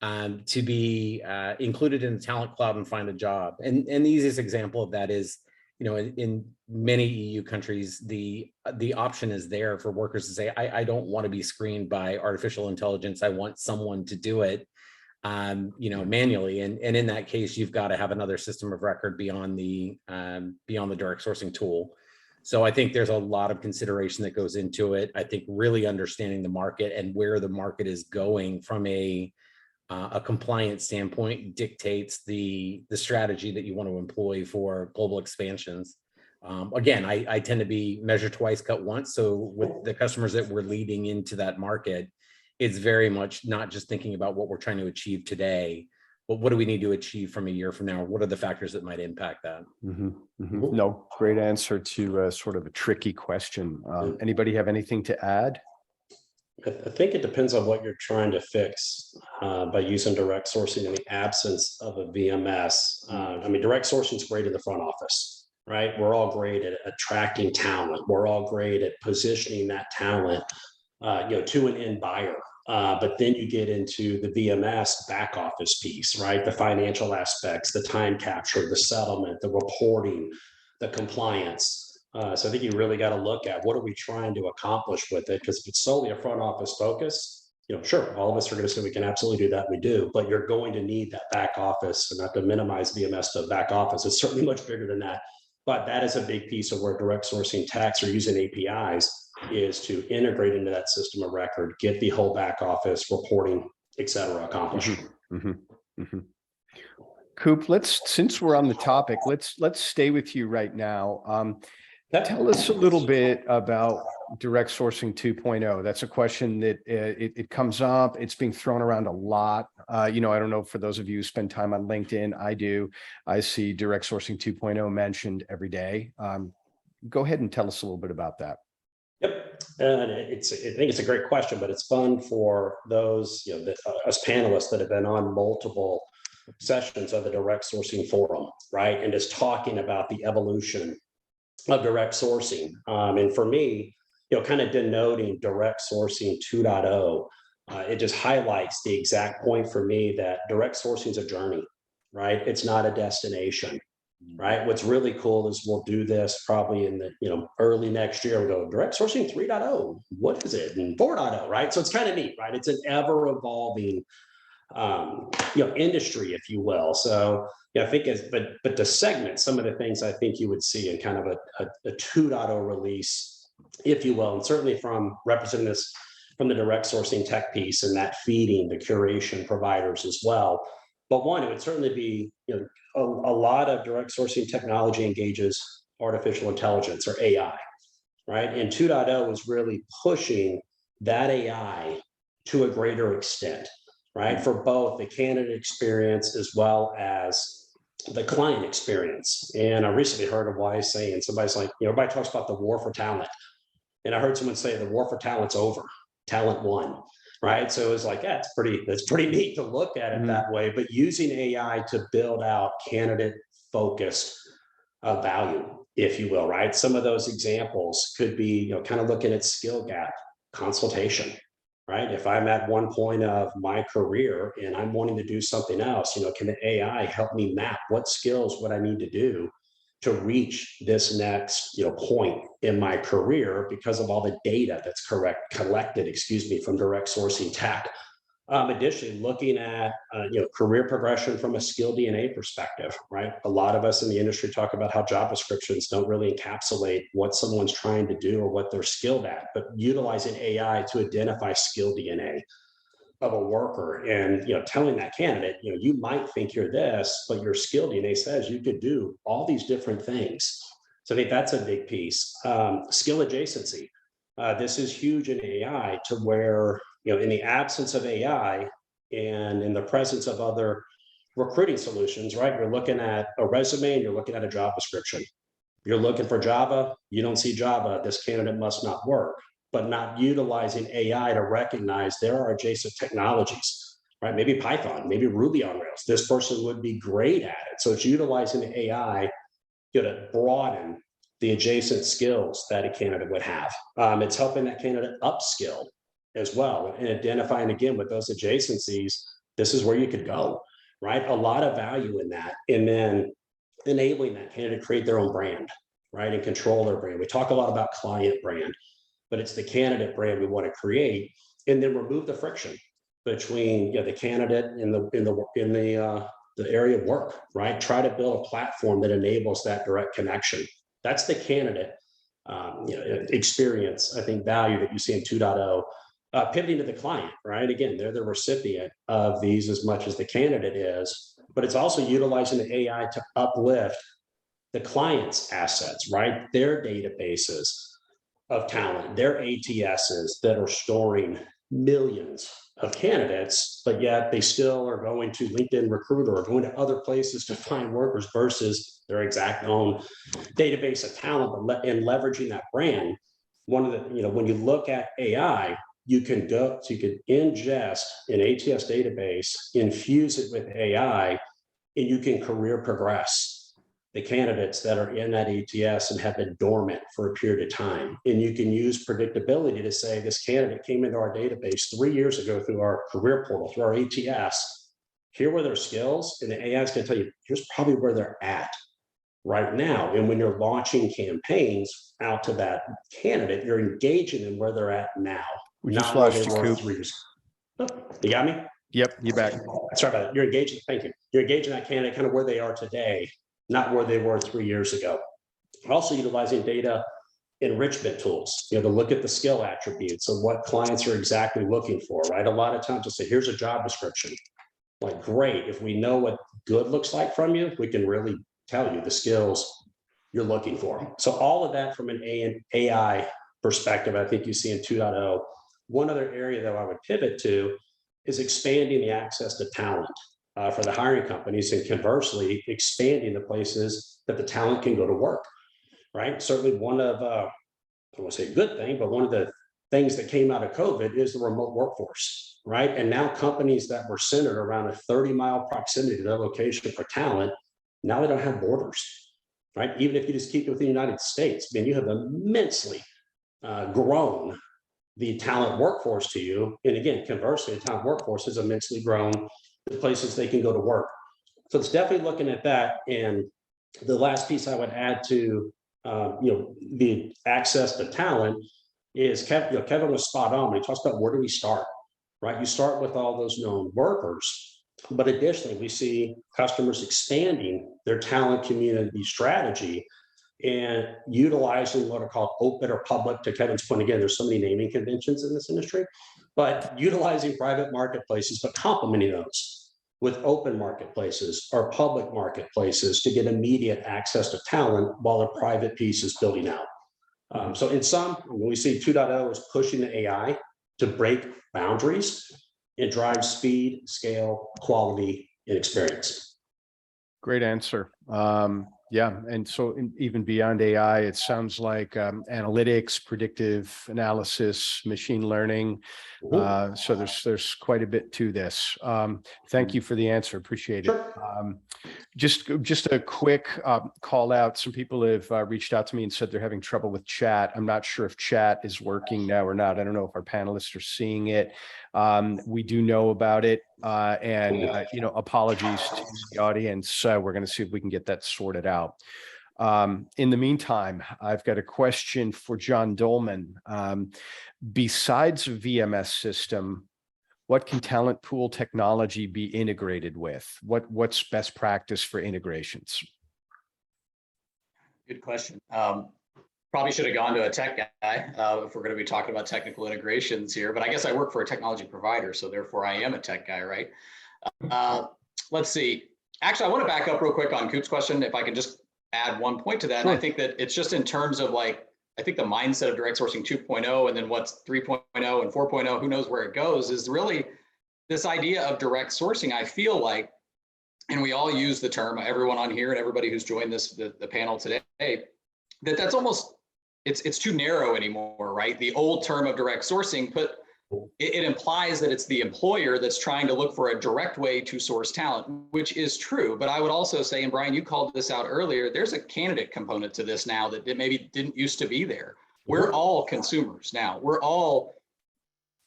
to be included in the talent cloud and find a job. And the easiest example of that is, in many EU countries, the option is there for workers to say, I don't want to be screened by artificial intelligence. I want someone to do it, manually. And in that case, you've got to have another system of record beyond the direct sourcing tool. So I think there's a lot of consideration that goes into it. I think really understanding the market and where the market is going from a compliance standpoint dictates the strategy that you want to employ for global expansions. Again, I tend to be measure twice, cut once. So with the customers that we're leading into that market, it's very much not just thinking about what we're trying to achieve today, but what do we need to achieve from a year from now? What are the factors that might impact that? No, great answer to sort of a tricky question. Anybody have anything to add? I think it depends on what you're trying to fix by using direct sourcing in the absence of a VMS. Direct sourcing is great in the front office, right? We're all great at attracting talent. We're all great at positioning that talent, to an end buyer. But then you get into the VMS back office piece, right? The financial aspects, the time capture, the settlement, the reporting, the compliance. So I think you really got to look at what are we trying to accomplish with it? Because if it's solely a front office focus, sure, all of us are going to say we can absolutely do that. We do, but you're going to need that back office, and not to minimize VMS to back office. It's certainly much bigger than that. But that is a big piece of where direct sourcing techs are using APIs, is to integrate into that system of record, get the whole back office reporting, et cetera, accomplished. Coop, since we're on the topic, let's stay with you right now. Tell us a little bit about direct sourcing 2.0. That's a question that it comes up. It's being thrown around a lot. I don't know, for those of you who spend time on LinkedIn, I do. I see direct sourcing 2.0 mentioned every day. Go ahead and tell us a little bit about that. Yep, and I think it's a great question, but it's fun for those, us panelists that have been on multiple sessions of the direct sourcing forum, right? And just talking about the evolution of direct sourcing. And for me, kind of denoting direct sourcing 2.0 it just highlights the exact point for me that direct sourcing is a journey, right? It's not a destination, right? What's really cool is we'll do this probably in the, early next year. We'll go direct sourcing 3.0. What is it? And 4.0, right? So it's kind of neat, right? It's an ever evolving, industry, if you will. So I think but to segment some of the things I think you would see in kind of a 2.0 release, if you will, and certainly from representing this from the direct sourcing tech piece and that feeding the curation providers as well. But one, it would certainly be, a lot of direct sourcing technology engages artificial intelligence or AI, right? And 2.0 is really pushing that AI to a greater extent, right? For both the candidate experience as well as the client experience. And I recently heard a wise saying, somebody's like, everybody talks about the war for talent. And I heard someone say the war for talent's over, talent won, right? So it's like, that's pretty neat to look at it that way, but using AI to build out candidate focused value, if you will, right? Some of those examples could be, kind of looking at skill gap consultation, right? If I'm at one point of my career and I'm wanting to do something else, can the AI help me map what skills would I need to do to reach this next, point in my career because of all the data that's collected, from direct sourcing tech. Additionally, looking at career progression from a skill DNA perspective, right? A lot of us in the industry talk about how job descriptions don't really encapsulate what someone's trying to do or what they're skilled at, but utilizing AI to identify skill DNA of a worker and telling that candidate, you might think you're this, but your skill DNA says you could do all these different things. So I think that's a big piece. Skill adjacency. This is huge in AI to where, in the absence of AI and in the presence of other recruiting solutions, right? You're looking at a resume and you're looking at a job description. You're looking for Java, you don't see Java, this candidate must not work, but not utilizing AI to recognize there are adjacent technologies, right? Maybe Python, maybe Ruby on Rails. This person would be great at it. So it's utilizing the AI to broaden the adjacent skills that a candidate would have. It's helping that candidate upskill as well and identifying again with those adjacencies, this is where you could go, right? A lot of value in that. And then enabling that candidate to create their own brand, right? And control their brand. We talk a lot about client brand, but it's the candidate brand we want to create, and then remove the friction between the candidate and the area of work, right? Try to build a platform that enables that direct connection. That's the candidate experience, I think, value that you see in 2.0. Pivoting to the client, right? Again, they're the recipient of these as much as the candidate is, but it's also utilizing the AI to uplift the client's assets, right? Their databases of talent, their ATSs that are storing millions of candidates, but yet they still are going to LinkedIn Recruiter or going to other places to find workers versus their exact own database of talent, and leveraging that brand. One of the, when you look at AI, you can ingest an ATS database, infuse it with AI, and you can career progress the candidates that are in that ATS and have been dormant for a period of time. And you can use predictability to say this candidate came into our database 3 years ago through our career portal, through our ATS. Here were their skills, and the AI is going to tell you, here's probably where they're at right now. And when you're launching campaigns out to that candidate, you're engaging them where they're at now. We just lost you, Coop. Oh, you got me? Yep, you back. Sorry about that. You're engaging, thank you. You're engaging that candidate kind of where they are today, not where they were 3 years ago. Also utilizing data enrichment tools, to look at the skill attributes of what clients are exactly looking for, right? A lot of times to say, here's a job description. Like, great, if we know what good looks like from you, we can really tell you the skills you're looking for. So all of that from an AI perspective, I think you see in 2.0. One other area that I would pivot to is expanding the access to talent for the hiring companies, and conversely, expanding the places that the talent can go to work, right? Certainly one of, I don't want to say a good thing, but one of the things that came out of COVID is the remote workforce, right? And now companies that were centered around a 30-mile proximity to their location for talent, now they don't have borders, right? Even if you just keep it within the United States, you have immensely grown the talent workforce to you. And again, conversely, the talent workforce has immensely grown the places they can go to work. So it's definitely looking at that. And the last piece I would add to the access to talent is Kevin was spot on when he talks about where do we start, right? You start with all those known workers, but additionally, we see customers expanding their talent community strategy and utilizing what are called open or public. To Kevin's point, again, there's so many naming conventions in this industry, but utilizing private marketplaces, but complementing those with open marketplaces or public marketplaces to get immediate access to talent while a private piece is building out. So in sum, we see 2.0 is pushing the AI to break boundaries and drive speed, scale, quality, and experience. Great answer. Yeah, and so even beyond AI, it sounds like analytics, predictive analysis, machine learning. So there's quite a bit to this. Thank you for the answer. Appreciate it. Just a quick call out. Some people have reached out to me and said they're having trouble with chat. I'm not sure if chat is working now or not. I don't know if our panelists are seeing it. We do know about it, and apologies to the audience. We're going to see if we can get that sorted out. In the meantime, I've got a question for John Dolman. Besides a VMS system, what can talent pool technology be integrated with? What's best practice for integrations? Good question. Probably should have gone to a tech guy if we're going to be talking about technical integrations here, but I guess I work for a technology provider, so therefore I am a tech guy, right? Let's see. Actually, I want to back up real quick on Coop's question, if I can just add one point to that. Sure. And I think that it's just in terms of I think the mindset of direct sourcing 2.0 and then what's 3.0 and 4.0, who knows where it goes, is really this idea of direct sourcing. I feel like, and we all use the term, everyone on here and everybody who's joined the panel today, that's almost, it's too narrow anymore, right? The old term of direct sourcing, it implies that it's the employer that's trying to look for a direct way to source talent, which is true. But I would also say, and Brian, you called this out earlier, there's a candidate component to this now that maybe didn't used to be there. We're all consumers now. We're all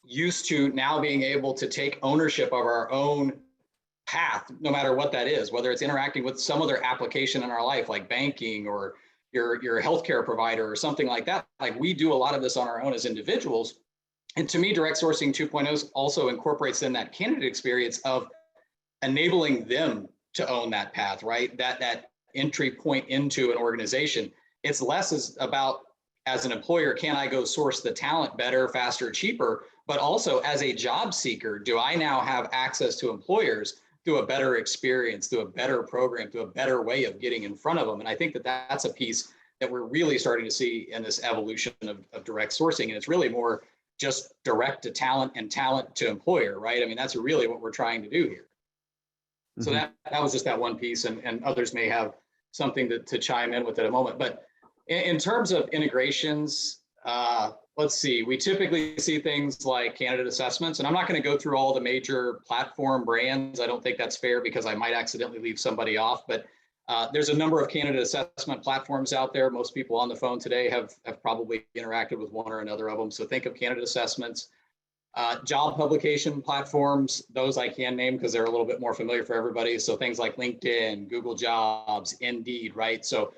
used to now being able to take ownership of our own path, no matter what that is, whether it's interacting with some other application in our life, like banking or your healthcare provider or something like that. Like, we do a lot of this on our own as individuals. And to me, direct sourcing 2.0 also incorporates in that candidate experience of enabling them to own that path, right? That entry point into an organization. It's less about, as an employer, can I go source the talent better, faster, cheaper? But also as a job seeker, do I now have access to employers through a better experience, through a better program, through a better way of getting in front of them? And I think that's a piece that we're really starting to see in this evolution of direct sourcing. And it's really more just direct to talent and talent to employer, right? I mean, that's really what we're trying to do here. Mm-hmm. So that was just that one piece, and others may have something to chime in with at a moment. But in terms of integrations, let's see, we typically see things like candidate assessments, and I'm not going to go through all the major platform brands. I don't think that's fair because I might accidentally leave somebody off, but there's a number of candidate assessment platforms out there. Most people on the phone today have probably interacted with one or another of them. So think of candidate assessments, job publication platforms. Those I can name because they're a little bit more familiar for everybody. So things like LinkedIn, Google Jobs, Indeed, right? So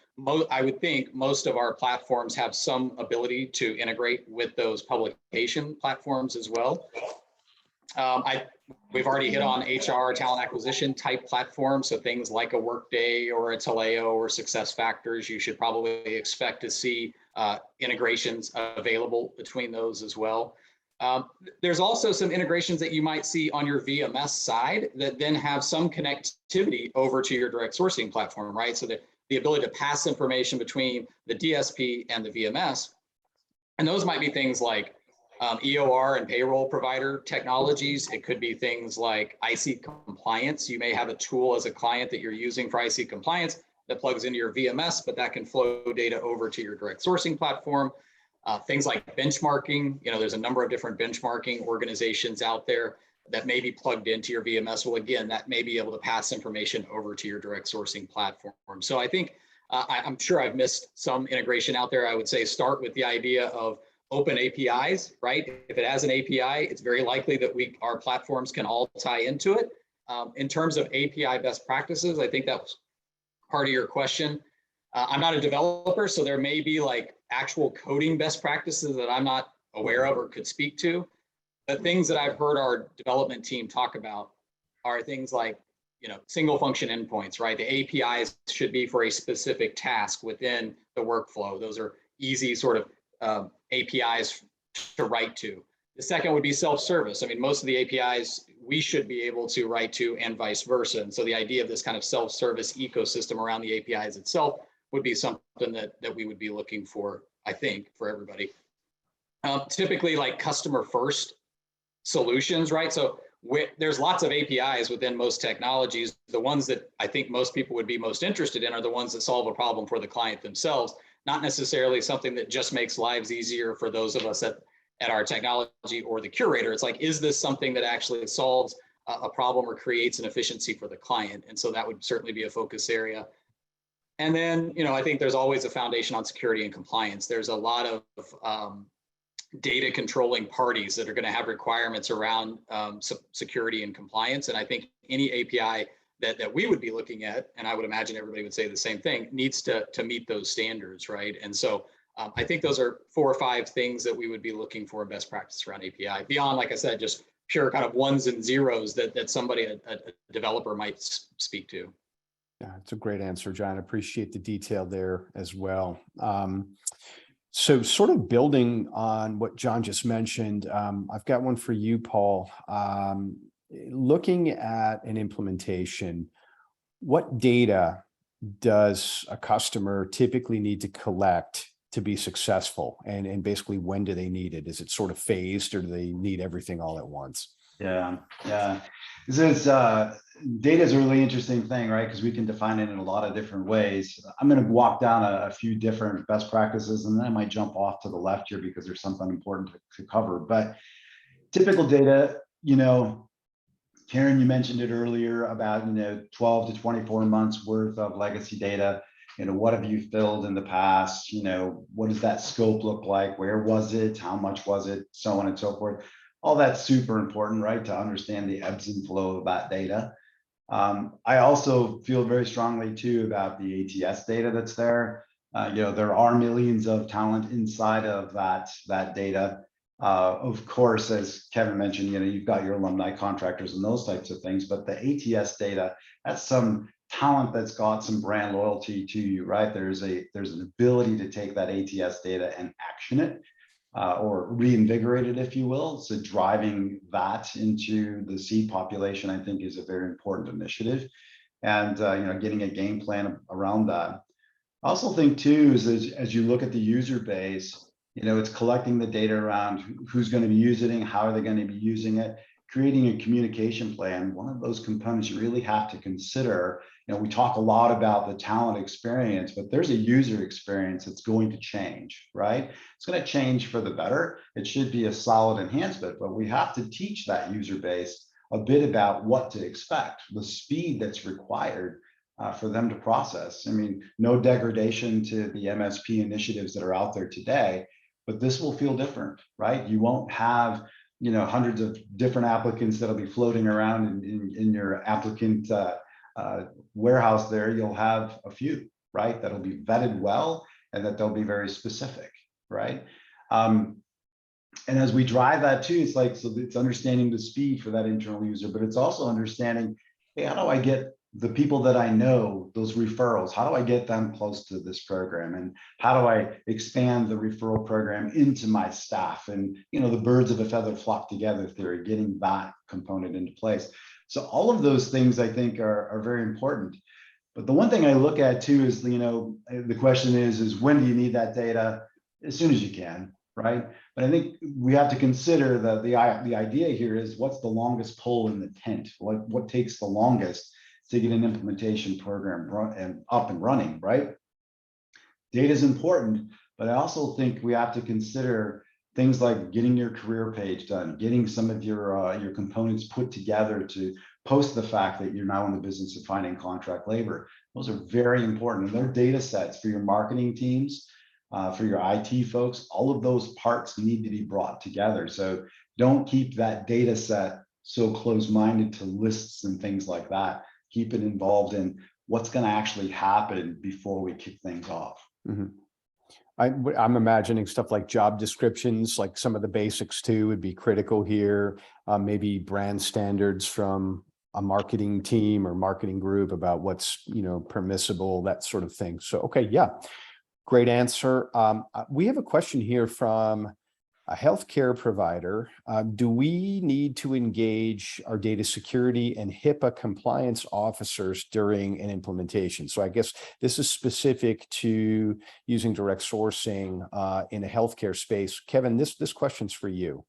I would think most of our platforms have some ability to integrate with those publication platforms as well. We've already hit on HR, talent acquisition type platforms. So things like a Workday or a Taleo or SuccessFactors, you should probably expect to see integrations available between those as well. There's also some integrations that you might see on your VMS side that then have some connectivity over to your direct sourcing platform, right? So that the ability to pass information between the DSP and the VMS. And those might be things like EOR and payroll provider technologies. It could be things like IC compliance. You may have a tool as a client that you're using for IC compliance that plugs into your VMS, but that can flow data over to your direct sourcing platform. Things like benchmarking, there's a number of different benchmarking organizations out there that may be plugged into your VMS. Well, again, that may be able to pass information over to your direct sourcing platform. So I think I'm sure I've missed some integration out there. I would say start with the idea of open APIs, right? If it has an API, it's very likely that our platforms can all tie into it. In terms of API best practices, I think that was part of your question. I'm not a developer, so there may be like actual coding best practices that I'm not aware of or could speak to. The things that I've heard our development team talk about are things like, single function endpoints, right? The APIs should be for a specific task within the workflow. Those are easy sort of APIs to write to. The second would be self-service. I mean, most of the APIs we should be able to write to and vice versa. And so the idea of this kind of self-service ecosystem around the APIs itself would be something that we would be looking for, I think, for everybody. Typically like customer first solutions, right? So there's lots of APIs within most technologies. The ones that I think most people would be most interested in are the ones that solve a problem for the client themselves, not necessarily something that just makes lives easier for those of us at our technology or the curator. It's like, is this something that actually solves a problem or creates an efficiency for the client? And so that would certainly be a focus area. And then, I think there's always a foundation on security and compliance. There's a lot of data controlling parties that are going to have requirements around security and compliance. And I think any API that we would be looking at, and I would imagine everybody would say the same thing, needs to meet those standards, right? And so I think those are 4 or 5 things that we would be looking for best practice around API, beyond, like I said, just pure kind of ones and zeros that somebody, a developer might speak to. Yeah, it's a great answer, John. I appreciate the detail there as well. So sort of building on what John just mentioned, I've got one for you, Paul. Looking at an implementation, what data does a customer typically need to collect to be successful? And basically, when do they need it? Is it sort of phased, or do they need everything all at once? Yeah. This data is a really interesting thing, right? Because we can define it in a lot of different ways. I'm going to walk down a few different best practices, and then I might jump off to the left here because there's something important to cover. But typical data, Karen, you mentioned it earlier about 12 to 24 months worth of legacy data. What have you filled in the past? What does that scope look like? Where was it? How much was it? So on and so forth. All that's super important, right? To understand the ebbs and flow of that data. I also feel very strongly too about the ATS data that's there. There are millions of talent inside of that data. Of course, as Kevin mentioned, you've got your alumni contractors and those types of things, but the ATS data, that's some talent that's got some brand loyalty to you, right? There's an ability to take that ATS data and action it. Or reinvigorate it, if you will. So driving that into the seed population, I think, is a very important initiative, and getting a game plan around that. I also think too is as you look at the user base, it's collecting the data around who's going to be using it, how are they going to be using it, creating a communication plan. One of those components you really have to consider. We talk a lot about the talent experience, but there's a user experience that's going to change, right? It's going to change for the better. It should be a solid enhancement, but we have to teach that user base a bit about what to expect, the speed that's required for them to process. I mean, no degradation to the MSP initiatives that are out there today, but this will feel different, right? You won't have hundreds of different applicants that'll be floating around in your applicant warehouse there. You'll have a few, right? That'll be vetted well, and that they'll be very specific, right? And as we drive that too, it's understanding the speed for that internal user, but it's also understanding, hey, how do I get the people that I know, those referrals, how do I get them close to this program? And how do I expand the referral program into my staff? And, the birds of a feather flock together theory, getting that component into place. So all of those things I think are very important. But the one thing I look at too is, the question is when do you need that data? As soon as you can, right? But I think we have to consider that the idea here is what's the longest pole in the tent? What takes the longest to get an implementation program up and running, right? Data is important, but I also think we have to consider things like getting your career page done, getting some of your components put together to post the fact that you're now in the business of finding contract labor. Those are very important. And they're data sets for your marketing teams. for your IT folks. All of those parts need to be brought together. So don't keep that data set so close-minded to lists and things like that. Keep it involved in what's going to actually happen before we kick things off. Mm-hmm. I'm imagining stuff like job descriptions, like some of the basics too would be critical here. Maybe brand standards from a marketing team or marketing group about what's, permissible, that sort of thing. So, okay, yeah, great answer. We have a question here from a healthcare provider. Do we need to engage our data security and HIPAA compliance officers during an implementation? So I guess this is specific to using direct sourcing in a healthcare space. Kevin, this question's for you.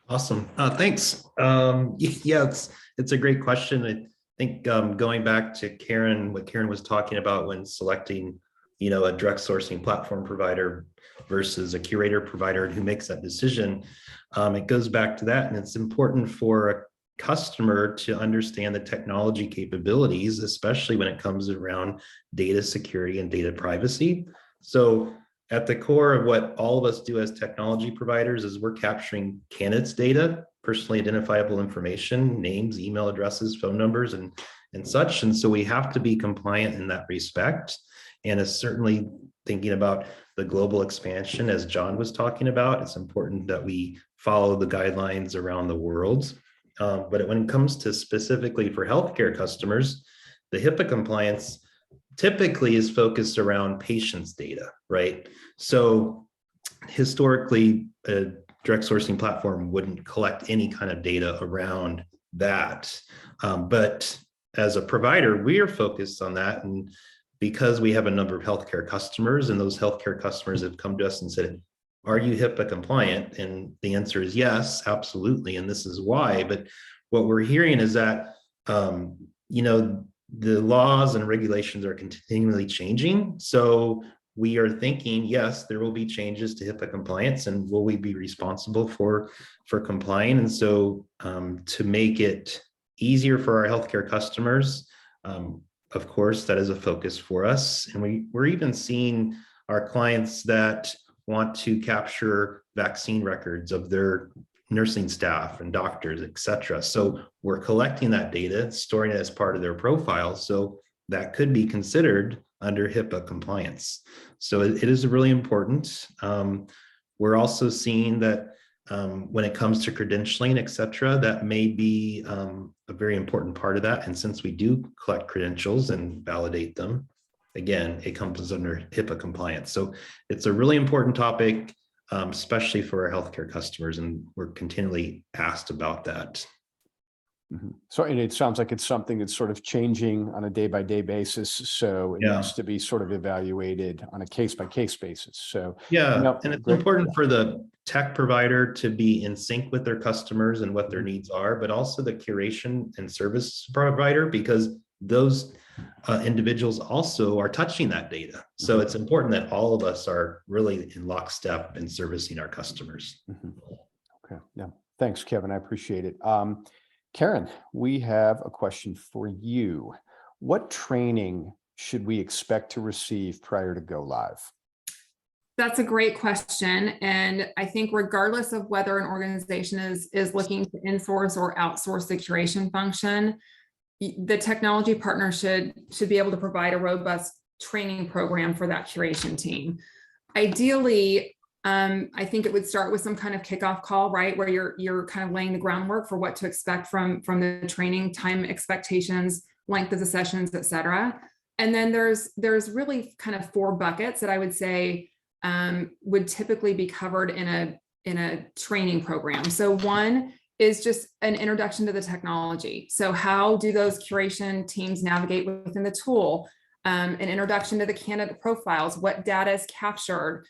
Awesome. Thanks. Yeah, it's a great question. I think going back to Karen, what Karen was talking about when selecting, a direct sourcing platform provider versus a curator provider who makes that decision, it goes back to that. And it's important for a customer to understand the technology capabilities, especially when it comes around data security and data privacy. So at the core of what all of us do as technology providers is we're capturing candidates' data, personally identifiable information, names, email addresses, phone numbers, and such. And so we have to be compliant in that respect. And it's certainly thinking about the global expansion, as John was talking about. It's important that we follow the guidelines around the world. But when it comes to specifically for healthcare customers, the HIPAA compliance typically is focused around patients' data, right? So historically, a direct sourcing platform wouldn't collect any kind of data around that. But as a provider, we are focused on that. And because we have a number of healthcare customers, and those healthcare customers have come to us and said, are you HIPAA compliant? And the answer is yes, absolutely. And this is why. But what we're hearing is that, the laws and regulations are continually changing. So we are thinking, yes, there will be changes to HIPAA compliance, and will we be responsible for complying? And so to make it easier for our healthcare customers, of course, that is a focus for us. And we're even seeing our clients that want to capture vaccine records of their nursing staff and doctors, et cetera. So we're collecting that data, storing it as part of their profile. So that could be considered under HIPAA compliance. So it is really important. We're also seeing that when it comes to credentialing, et cetera, that may be a very important part of that. And since we do collect credentials and validate them, again, it comes under HIPAA compliance. So it's a really important topic, especially for our healthcare customers, and we're continually asked about that. Mm-hmm. So, and it sounds like it's something that's sort of changing on a day-by-day basis. So it needs to be sort of evaluated on a case-by-case basis. So and it's important for the tech provider to be in sync with their customers and what their needs are, but also the curation and service provider, because those individuals also are touching that data. So it's important that all of us are really in lockstep in servicing our customers. Mm-hmm. Okay. Yeah. Thanks, Kevin. I appreciate it. Karen, we have a question for you. What training should we expect to receive prior to go live? That's a great question. And I think regardless of whether an organization is looking to insource or outsource the curation function, the technology partner should be able to provide a robust training program for that curation team. Ideally, I think it would start with some kind of kickoff call, right, where you're kind of laying the groundwork for what to expect from the training, time expectations, length of the sessions, et cetera. And then there's really kind of 4 buckets that I would say would typically be covered in a training program. So one is just an introduction to the technology. So how do those curation teams navigate within the tool? An introduction to the candidate profiles, what data is captured,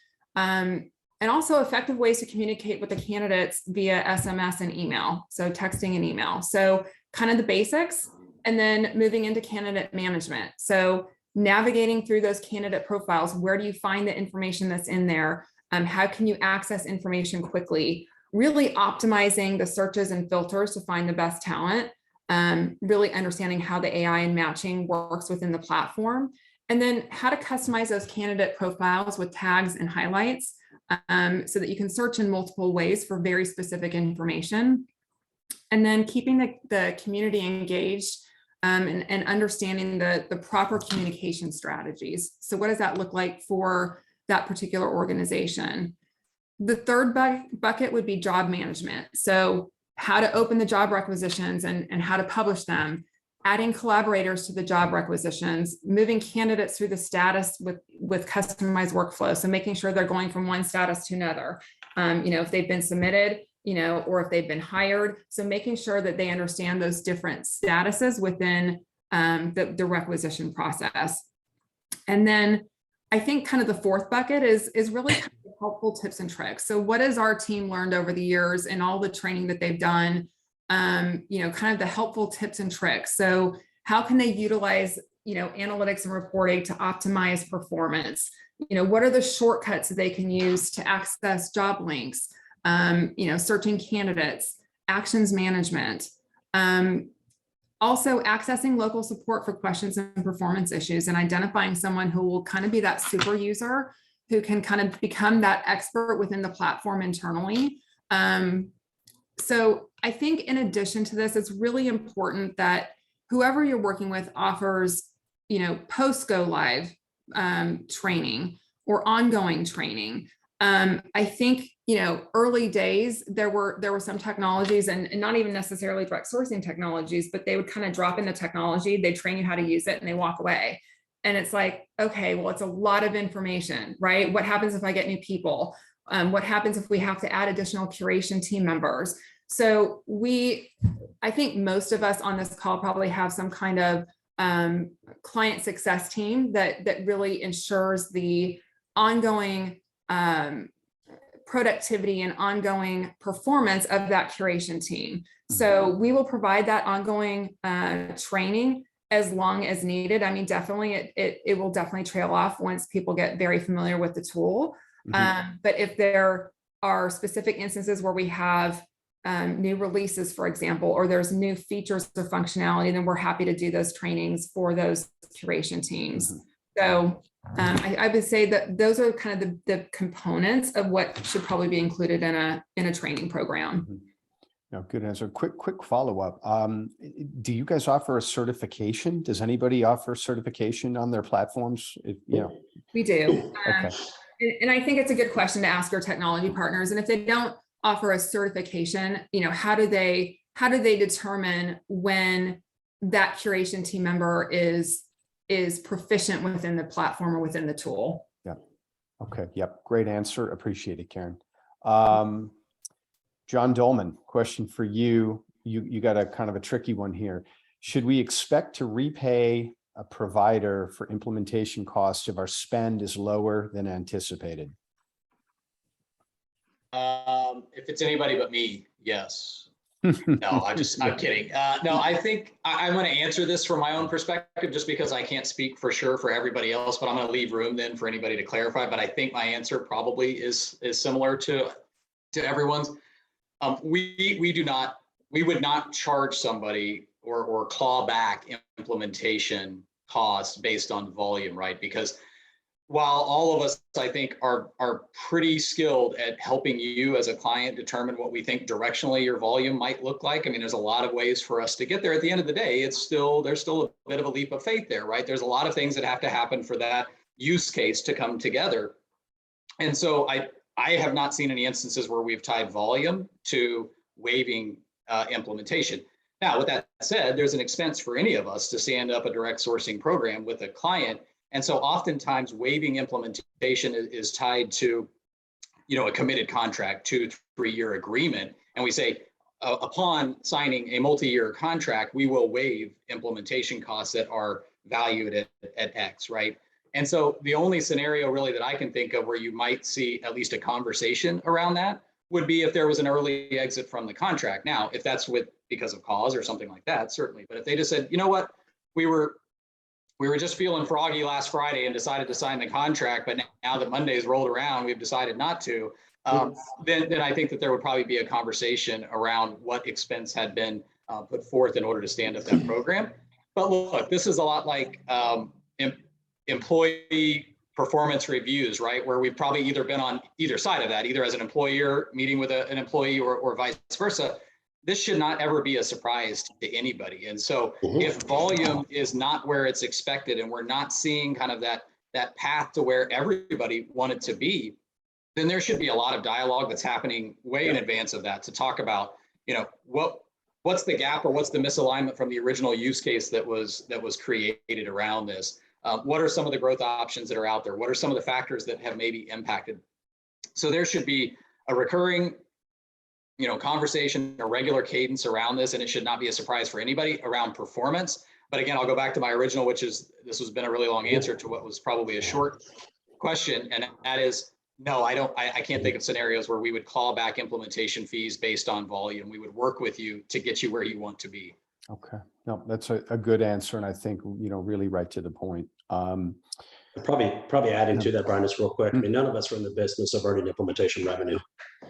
and also effective ways to communicate with the candidates via SMS and email. So texting and email. So kind of the basics, and then moving into candidate management. So navigating through those candidate profiles, where do you find the information that's in there? How can you access information quickly? Really optimizing the searches and filters to find the best talent, really understanding how the AI and matching works within the platform. And then how to customize those candidate profiles with tags and highlights so that you can search in multiple ways for very specific information. And then keeping the community engaged and understanding the proper communication strategies. So what does that look like for that particular organization? The third bucket would be job management. So how to open the job requisitions and how to publish them, adding collaborators to the job requisitions, moving candidates through the status with customized workflow. So making sure they're going from one status to another, if they've been submitted, or if they've been hired. So making sure that they understand those different statuses within the requisition process. And then I think kind of the fourth bucket is really kind of helpful tips and tricks. So what has our team learned over the years and all the training that they've done, kind of the helpful tips and tricks. So how can they utilize, analytics and reporting to optimize performance? What are the shortcuts that they can use to access job links? Searching candidates, actions management, also accessing local support for questions and performance issues and identifying someone who will kind of be that super user who can kind of become that expert within the platform internally. So I think in addition to this, it's really important that whoever you're working with offers, post go live training or ongoing training. I think, early days, there were some technologies and not even necessarily direct sourcing technologies, but they would kind of drop in the technology, they train you how to use it and they walk away. And it's like, okay, well, it's a lot of information, right? What happens if I get new people? What happens if we have to add additional curation team members? So I think most of us on this call probably have some kind of client success team that really ensures the ongoing productivity and ongoing performance of that curation team. So we will provide that ongoing training as long as needed. I mean, definitely it will definitely trail off once people get very familiar with the tool. But if there are specific instances where we have new releases, for example, or there's new features or functionality, then we're happy to do those trainings for those curation teams. So I would say that those are kind of the components of what should probably be included in a training program. No, good answer. Quick follow-up. Do you guys offer a certification? Does anybody offer certification on their platforms? We do. Okay. And I think it's a good question to ask our technology partners. And if they don't offer a certification, how do they determine when that curation team member is proficient within the platform or within the tool? Yeah. Okay. Yep. Great answer. Appreciate it, Karen. John Dolman, question for you. You got a kind of a tricky one here. Should we expect to repay a provider for implementation costs if our spend is lower than anticipated? If it's anybody but me, yes. No, I'm kidding. No, I think I'm going to answer this from my own perspective, just because I can't speak for sure for everybody else, but I'm going to leave room then for anybody to clarify. But I think my answer probably is similar to everyone's. We would not charge somebody or claw back implementation costs based on volume, right? Because while all of us, I think, are pretty skilled at helping you as a client determine what we think directionally your volume might look like. I mean, there's a lot of ways for us to get there. At the end of the day, there's still a bit of a leap of faith there, right? There's a lot of things that have to happen for that use case to come together. And so I have not seen any instances where we've tied volume to waiving implementation. Now, with that said, there's an expense for any of us to stand up a direct sourcing program with a client. And so oftentimes waiving implementation is tied to, a committed contract, 2-3 year agreement. And we say, upon signing a multi-year contract, we will waive implementation costs that are valued at X, right? And so the only scenario really that I can think of where you might see at least a conversation around that would be if there was an early exit from the contract. Now, if that's because of cause or something like that, certainly. But if they just said, you know what, we were just feeling froggy last Friday and decided to sign the contract, but now that Monday's rolled around, we've decided not to, then I think that there would probably be a conversation around what expense had been put forth in order to stand up that program. But look, this is a lot like employee performance reviews, right? Where we've probably either been on either side of that, either as an employer meeting with an employee or vice versa. This should not ever be a surprise to anybody. And so if volume is not where it's expected and we're not seeing kind of that path to where everybody wanted to be, then there should be a lot of dialogue that's happening way in advance of that to talk about, you know, what's the gap or what's the misalignment from the original use case that was created around this. What are some of the growth options that are out there? What are some of the factors that have maybe impacted? So there should be a recurring, you know, conversation, a regular cadence around this, and it should not be a surprise for anybody around performance. But again, I'll go back to my original, which is, this has been a really long answer to what was probably a short question. And that is, no, I can't think of scenarios where we would claw back implementation fees based on volume. We would work with you to get you where you want to be. Okay, no, that's a good answer. And I think, you know, really right to the point. Probably adding to that, Brian, just real quick. I mean, none of us are in the business of earning implementation revenue,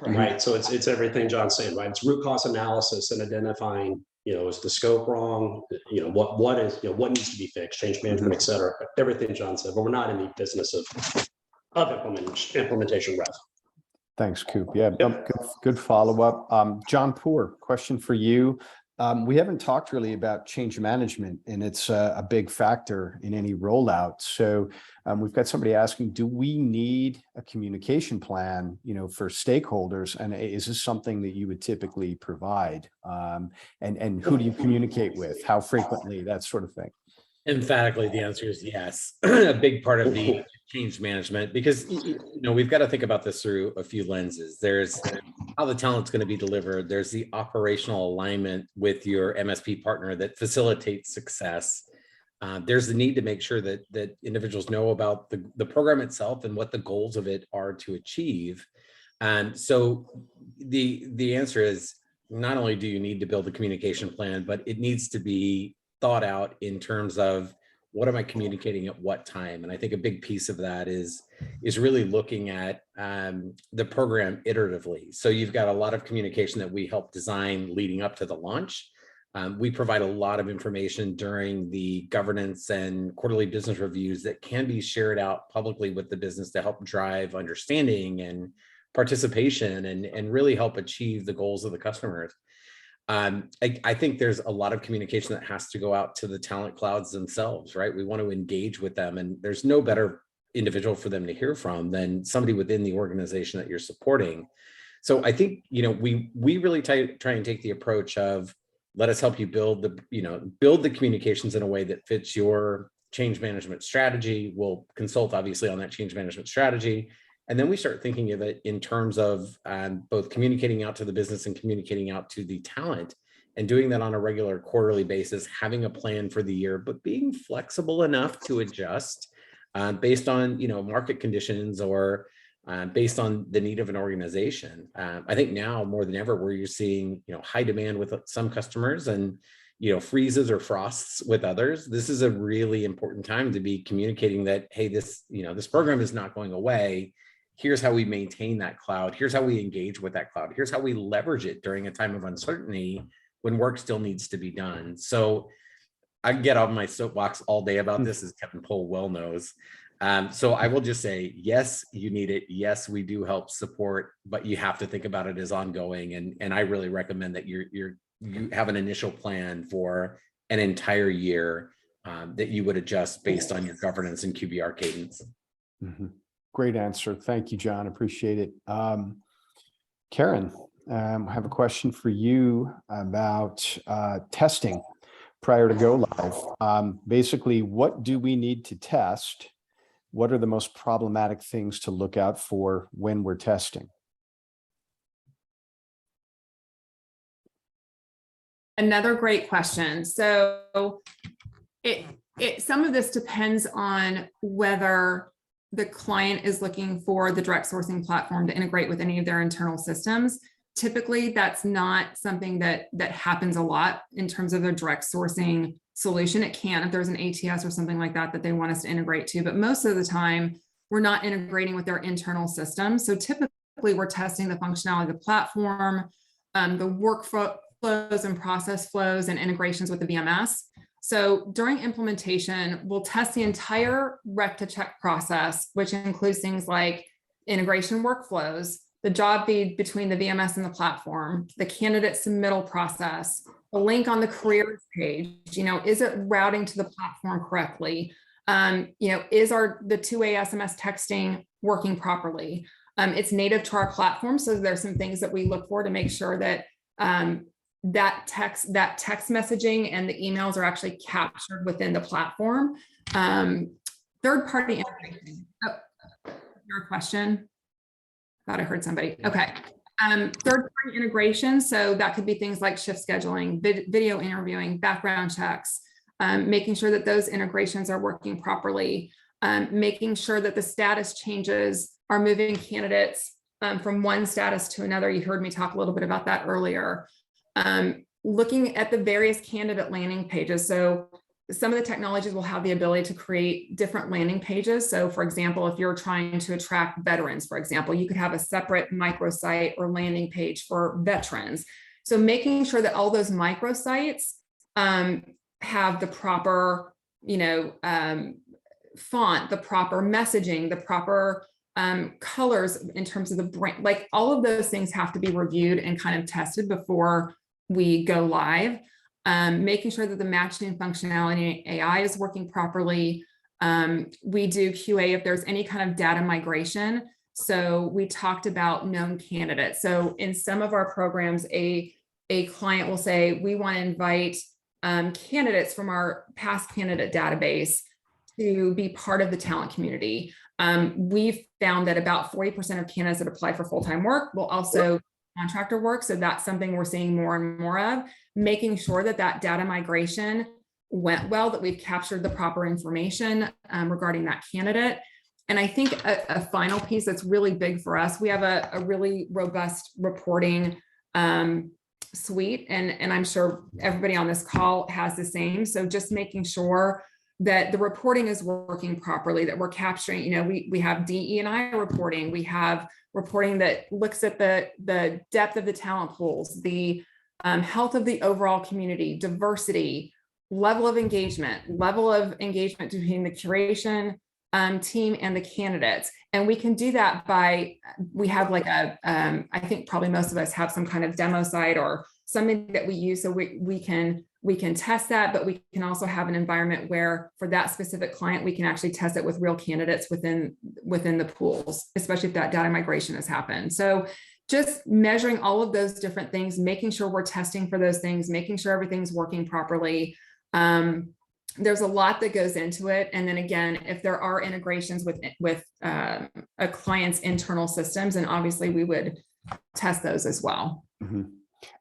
right? So it's everything John's saying, right? It's root cause analysis and identifying, you know, is the scope wrong? You know, what is, you know, what needs to be fixed, change management, et cetera. Everything John said, but we're not in the business of implementation rev. Thanks, Coop. Yeah, good follow-up. John Poore, question for you. We haven't talked really about change management, and it's a big factor in any rollout. So we've got somebody asking, do we need a communication plan, you know, for stakeholders? And is this something that you would typically provide? And who do you communicate with? How frequently? That sort of thing. Emphatically, the answer is yes. A big part of the change management, because, you know, we've got to think about this through a few lenses. There's how the talent's going to be delivered. There's the operational alignment with your MSP partner that facilitates success. There's the need to make sure that individuals know about the program itself and what the goals of it are to achieve. And so the answer is, not only do you need to build a communication plan, but it needs to be thought out in terms of what am I communicating at what time. And I think a big piece of that is really looking at the program iteratively. So you've got a lot of communication that we help design leading up to the launch. We provide a lot of information during the governance and quarterly business reviews that can be shared out publicly with the business to help drive understanding and participation and really help achieve the goals of the customers. I think there's a lot of communication that has to go out to the talent clouds themselves, right? We want to engage with them, and there's no better individual for them to hear from than somebody within the organization that you're supporting. So I think, you know, we really try and take the approach of, let us help you build the communications in a way that fits your change management strategy. We'll consult obviously on that change management strategy. And then we start thinking of it in terms of both communicating out to the business and communicating out to the talent, and doing that on a regular quarterly basis, having a plan for the year, but being flexible enough to adjust based on, you know, market conditions or based on the need of an organization. I think now more than ever, where you're seeing, you know, high demand with some customers and, you know, freezes or frosts with others, this is a really important time to be communicating that, hey, this program is not going away. Here's how we maintain that cloud. Here's how we engage with that cloud. Here's how we leverage it during a time of uncertainty when work still needs to be done. So I can get on my soapbox all day about this, as Kevin Poole well knows. So I will just say, yes, you need it. Yes, we do help support, but you have to think about it as ongoing. And I really recommend that you have an initial plan for an entire year that you would adjust based on your governance and QBR cadence. Mm-hmm. Great answer. Thank you, John. Appreciate it. Karen, I have a question for you about testing prior to go live. Basically, what do we need to test? What are the most problematic things to look out for when we're testing? Another great question. So some of this depends on whether the client is looking for the direct sourcing platform to integrate with any of their internal systems. Typically, that's not something that happens a lot in terms of a direct sourcing solution. It can if there's an ATS or something like that they want us to integrate to, but most of the time we're not integrating with their internal system. So typically we're testing the functionality of the platform, the workflows and process flows and integrations with the VMS. So during implementation, we'll test the entire rec to check process, which includes things like integration workflows, the job feed between the VMS and the platform, the candidate submittal process, the link on the careers page, is it routing to the platform correctly? Is the two-way SMS texting working properly? It's native to our platform. So there's some things that we look for to make sure that that text messaging and the emails are actually captured within the platform. Third-party integration. Oh, your question? Thought I heard somebody. Okay. Third-party integration. So that could be things like shift scheduling, video interviewing, background checks, making sure that those integrations are working properly, making sure that the status changes are moving candidates from one status to another. You heard me talk a little bit about that earlier. Looking at the various candidate landing pages. So some of the technologies will have the ability to create different landing pages. So for example, if you're trying to attract veterans, for example, you could have a separate microsite or landing page for veterans. So making sure that all those microsites have the proper, font, the proper messaging, the proper colors in terms of the brand, like all of those things have to be reviewed and kind of tested before we go live. Making sure that the matching functionality AI is working properly. We do QA if there's any kind of data migration. So we talked about known candidates. So in some of our programs, a client will say, we want to invite candidates from our past candidate database to be part of the talent community. We've found that about 40% of candidates that apply for full-time work will also contractor work. So that's something we're seeing more and more of, making sure that that data migration went well, that we've captured the proper information regarding that candidate. And I think a final piece that's really big for us, we have a really robust reporting suite, and I'm sure everybody on this call has the same. So just making sure that the reporting is working properly, that we're capturing, we have DE&I reporting, we have reporting that looks at the depth of the talent pools, the health of the overall community, diversity, level of engagement between the curation team and the candidates. And we can do that by, we have like I think probably most of us have some kind of demo site or something that we use. So we can test that, but we can also have an environment where for that specific client, we can actually test it with real candidates within the pools, especially if that data migration has happened. So just measuring all of those different things, making sure we're testing for those things, making sure everything's working properly. There's a lot that goes into it. And then again, if there are integrations with a client's internal systems, and obviously we would test those as well. Mm-hmm.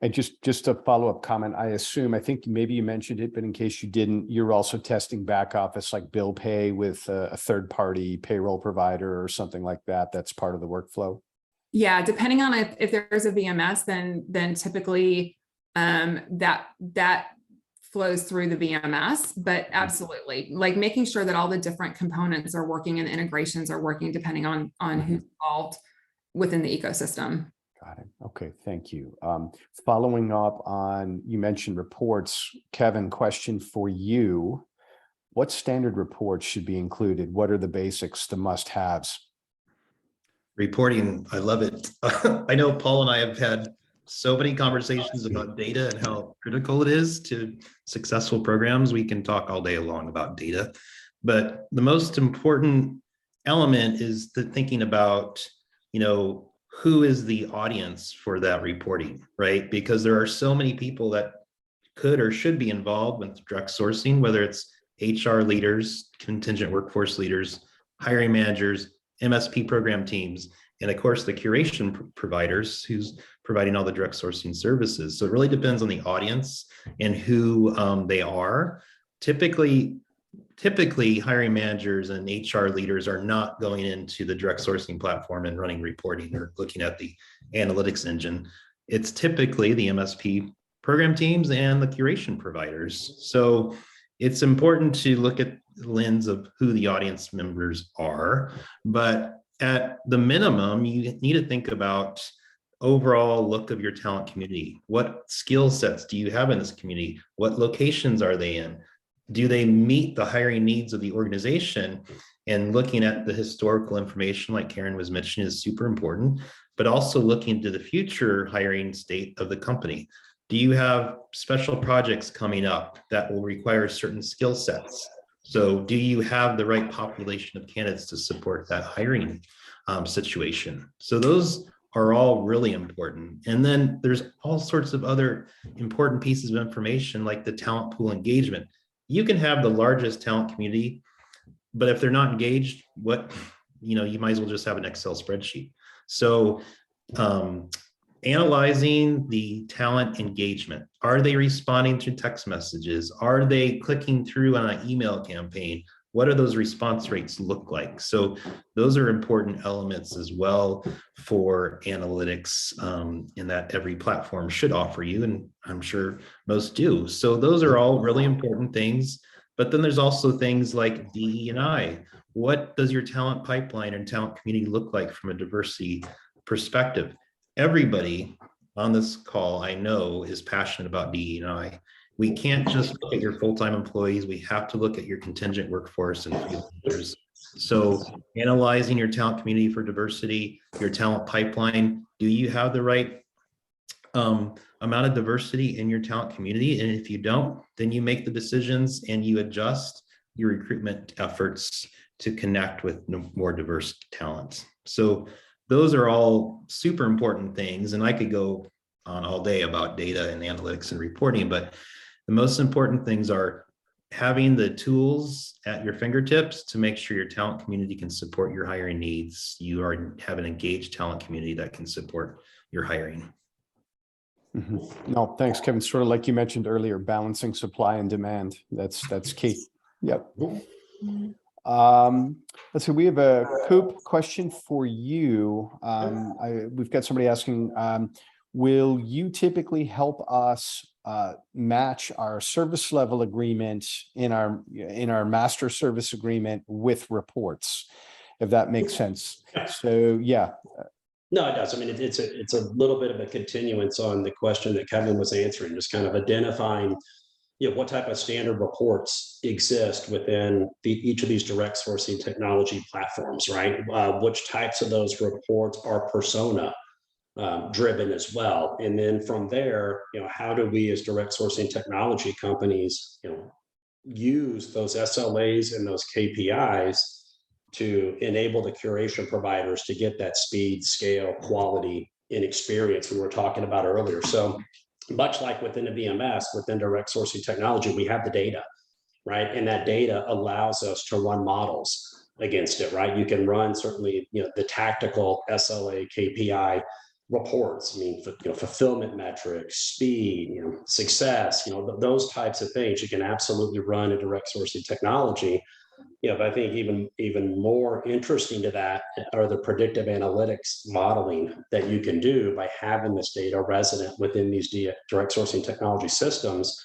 And just a follow-up comment, I think maybe you mentioned it, but in case you didn't, you're also testing back office like bill pay with a third-party payroll provider or something like that. That's part of the workflow. Yeah, depending on if there's a VMS, then typically that flows through the VMS, but absolutely, like making sure that all the different components are working and integrations are working depending on who's involved within the ecosystem. Got it. Okay, thank you. Following up on, you mentioned reports. Kevin, question for you. What standard reports should be included? What are the basics, the must-haves? Reporting, I love it. I know Paul and I have had so many conversations about data and how critical it is to successful programs. We can talk all day long about data, but the most important element is the thinking about, who is the audience for that reporting, right? Because there are so many people that could or should be involved with direct sourcing, whether it's HR leaders, contingent workforce leaders, hiring managers, MSP program teams, and of course the curation providers who's providing all the direct sourcing services. So it really depends on the audience and who they are. Typically hiring managers and HR leaders are not going into the direct sourcing platform and running reporting or looking at the analytics engine. It's typically the MSP program teams and the curation providers. So it's important to look at the lens of who the audience members are, but at the minimum, you need to think about overall look of your talent community. What skill sets do you have in this community? What locations are they in? do they meet the hiring needs of the organization? And looking at the historical information, like Karen was mentioning, is super important, but also looking to the future hiring state of the company. Do you have special projects coming up that will require certain skill sets? So do you have the right population of candidates to support that hiring situation? So those are all really important. And then there's all sorts of other important pieces of information like the talent pool engagement. You can have the largest talent community, but if they're not engaged, you might as well just have an Excel spreadsheet. So analyzing the talent engagement. Are they responding to text messages? Are they clicking through on an email campaign? What do those response rates look like? So those are important elements as well for analytics, in that every platform should offer you, and I'm sure most do. So those are all really important things. But then there's also things like DE&I. What does your talent pipeline and talent community look like from a diversity perspective? Everybody on this call, I know, is passionate about DE&I. We can't just look at your full-time employees. We have to look at your contingent workforce and field leaders. So analyzing your talent community for diversity, your talent pipeline, do you have the right amount of diversity in your talent community? And if you don't, then you make the decisions and you adjust your recruitment efforts to connect with more diverse talent. So those are all super important things. And I could go on all day about data and analytics and reporting, but the most important things are having the tools at your fingertips to make sure your talent community can support your hiring needs. You have an engaged talent community that can support your hiring. Mm-hmm. No, thanks, Kevin. Sort of like you mentioned earlier, balancing supply and demand. That's key. Yep. Let's see. We have a Coop question for you. We've got somebody asking, will you typically help us match our service level agreement in our master service agreement with reports, if that makes sense? So yeah. No, it does. I mean, it's a little bit of a continuance on the question that Kevin was answering, just kind of identifying, what type of standard reports exist within each of these direct sourcing technology platforms, right? Which types of those reports are persona driven as well. And then from there, how do we as direct sourcing technology companies, use those SLAs and those KPIs to enable the curation providers to get that speed, scale, quality, and experience we were talking about earlier. So much like within a VMS, within direct sourcing technology, we have the data, right? And that data allows us to run models against it, right? You can run certainly, the tactical SLA KPI reports. I mean, fulfillment metrics, speed, success, those types of things you can absolutely run a direct sourcing technology. But I think even more interesting to that are the predictive analytics modeling that you can do by having this data resident within these direct sourcing technology systems,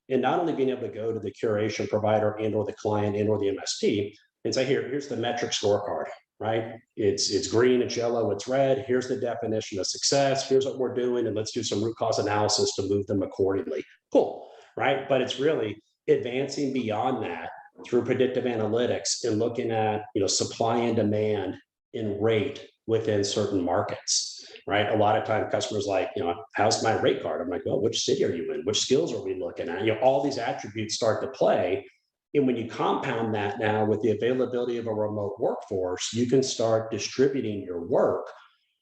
and not only being able to go to the curation provider and or the client and or the MSP and say, here's the metric scorecard, right? It's green, it's yellow, it's red. Here's the definition of success. Here's what we're doing, and let's do some root cause analysis to move them accordingly. Cool, right? But it's really advancing beyond that through predictive analytics and looking at supply and demand and rate within certain markets, right? A lot of time customers like, how's my rate card? I'm like, well, which city are you in? Which skills are we looking at? All these attributes start to play. And when you compound that now with the availability of a remote workforce, you can start distributing your work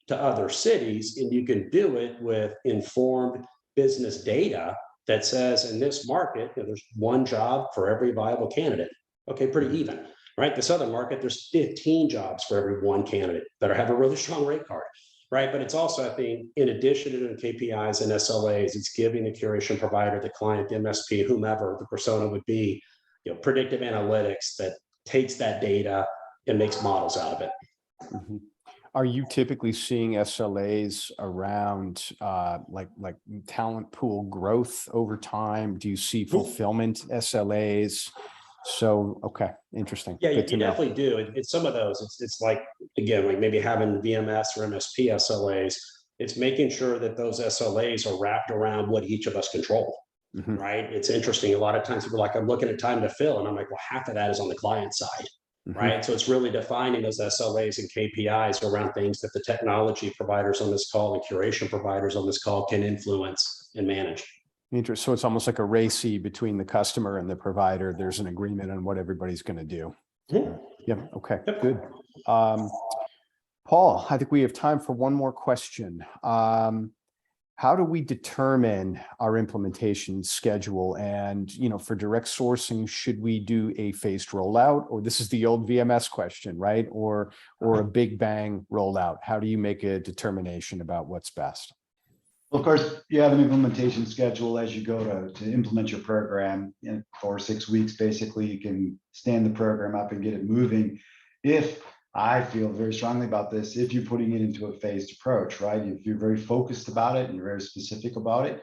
to other cities, and you can do it with informed business data that says in this market, there's one job for every viable candidate. Okay, pretty even, right? This other market, there's 15 jobs for every one candidate that have a really strong rate card, right? But it's also, I think, in addition to the KPIs and SLAs, it's giving the curation provider, the client, the MSP, whomever the persona would be, predictive analytics that takes that data and makes models out of it. Mm-hmm. Are you typically seeing SLAs around like talent pool growth over time? Do you see fulfillment SLAs? So, okay, interesting. Yeah, you Good to know. definitely do. It's some of those. It's like, again, like maybe having VMS or MSP SLAs. It's making sure that those SLAs are wrapped around what each of us control, Mhm. right? It's interesting. A lot of times people are like, I'm looking at time to fill, and I'm like, well, half of that is on the client side. Mhm. Right. So it's really defining those SLAs and KPIs around things that the technology providers on this call and curation providers on this call can influence and manage. Interesting. So it's almost like a racy between the customer and the provider. There's an agreement on what everybody's going to do. Mhm. Yeah. Okay. Yep. Good. Paul, I think we have time for one more question. How do we determine our implementation schedule? And, you know, for direct sourcing, should we do a phased rollout, or this is the old VMS question, right? Or a big bang rollout? How do you make a determination about what's best? Well, of course, you have an implementation schedule as you go to implement your program. In 4 or 6 weeks, basically, you can stand the program up and get it moving. If I feel very strongly about this, if you're putting it into a phased approach, right? If you're very focused about it and you're very specific about it,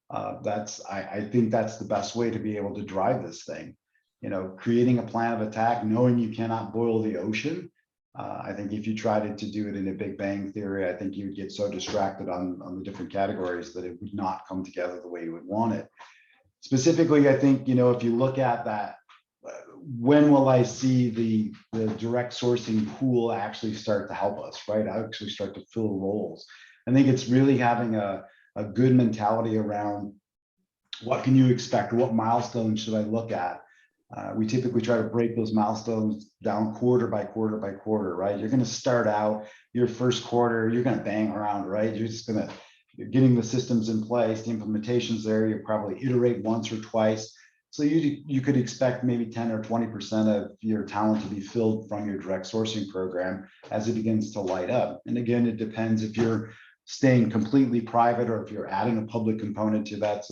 I think that's the best way to be able to drive this thing. You know, creating a plan of attack, knowing you cannot boil the ocean. I think if you tried to do it in a big bang theory, I think you would get so distracted on the different categories that it would not come together the way you would want it. Specifically, I think, you know, if you look at that, when will I see the direct sourcing pool actually start to help us, right? Actually start to fill roles. I think it's really having a good mentality around what can you expect? What milestones should I look at? We typically try to break those milestones down quarter by quarter by quarter, right? You're going to start out your first quarter, you're going to bang around, right? You're getting the systems in place, the implementation's there, you'll probably iterate once or twice. So you could expect maybe 10 or 20% of your talent to be filled from your direct sourcing program as it begins to light up. And again, it depends if you're staying completely private or if you're adding a public component to that.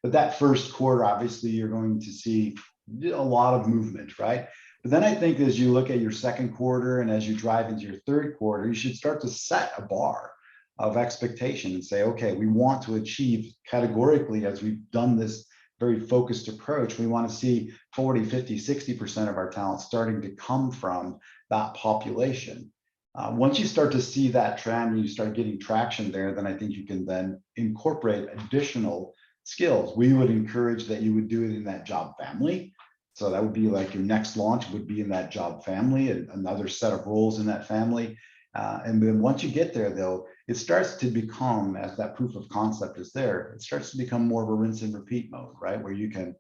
But that first quarter, obviously, you're going to see a lot of movement, right? But then I think as you look at your second quarter and as you drive into your third quarter, you should start to set a bar of expectation and say, okay, we want to achieve categorically, as we've done this very focused approach, we want to see 40, 50, 60% of our talent starting to come from that population. Once you start to see that trend and you start getting traction there, then I think you can then incorporate additional skills. We would encourage that you would do it in that job family. So that would be like your next launch would be in that job family, and another set of roles in that family. And then once you get there, though, it starts to become, as that proof of concept is there, it starts to become more of a rinse and repeat mode, right? Where you can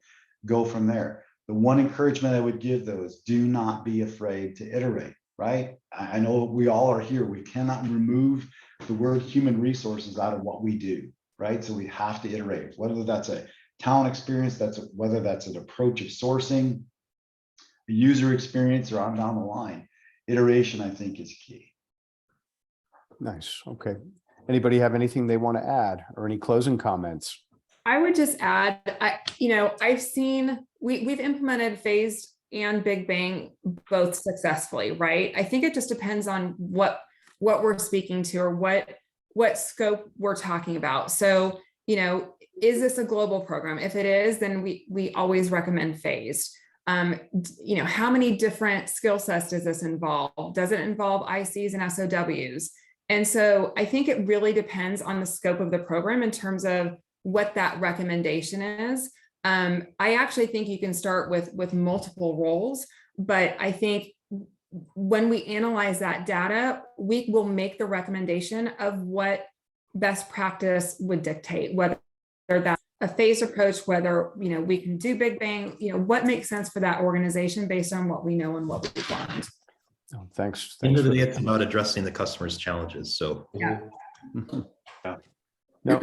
go from there. The one encouragement I would give, though, is do not be afraid to iterate, right? I know we all are here. We cannot remove the word human resources out of what we do, right? So we have to iterate, whether that's a talent experience, whether that's an approach of sourcing, a user experience, or on down the line. Iteration, I think, is key. Nice. Okay. Anybody have anything they want to add or any closing comments? I would just add, I've seen, we've implemented phased and big bang both successfully, right? I think it just depends on what we're speaking to or what scope we're talking about. So, is this a global program? If it is, then we always recommend phased. How many different skill sets does this involve? Does it involve ICs and SOWs? And so I think it really depends on the scope of the program in terms of what that recommendation is. I actually think you can start with multiple roles, but I think when we analyze that data, we will make the recommendation of what best practice would dictate, whether that's a phased approach, whether we can do big bang, what makes sense for that organization based on what we know and what we've learned. Oh, thanks. End of the day, it's about addressing the customer's challenges. So Yeah. No,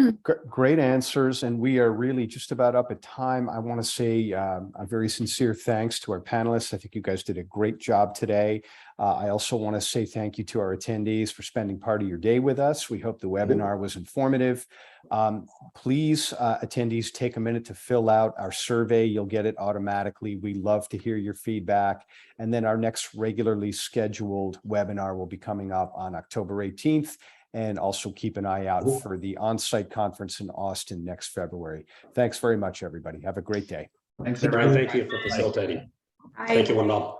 great answers. And we are really just about up at time. I want to say a very sincere thanks to our panelists. I think you guys did a great job today. I also want to say thank you to our attendees for spending part of your day with us. We hope the webinar was informative. Please, attendees, take a minute to fill out our survey. You'll get it automatically. We love to hear your feedback. And then our next regularly scheduled webinar will be coming up on October 18th. And also keep an eye out for the on-site conference in Austin next February. Thanks very much, everybody. Have a great day. Thanks, Brian, everyone. thank you for facilitating. Bye. Thank you, Wendell.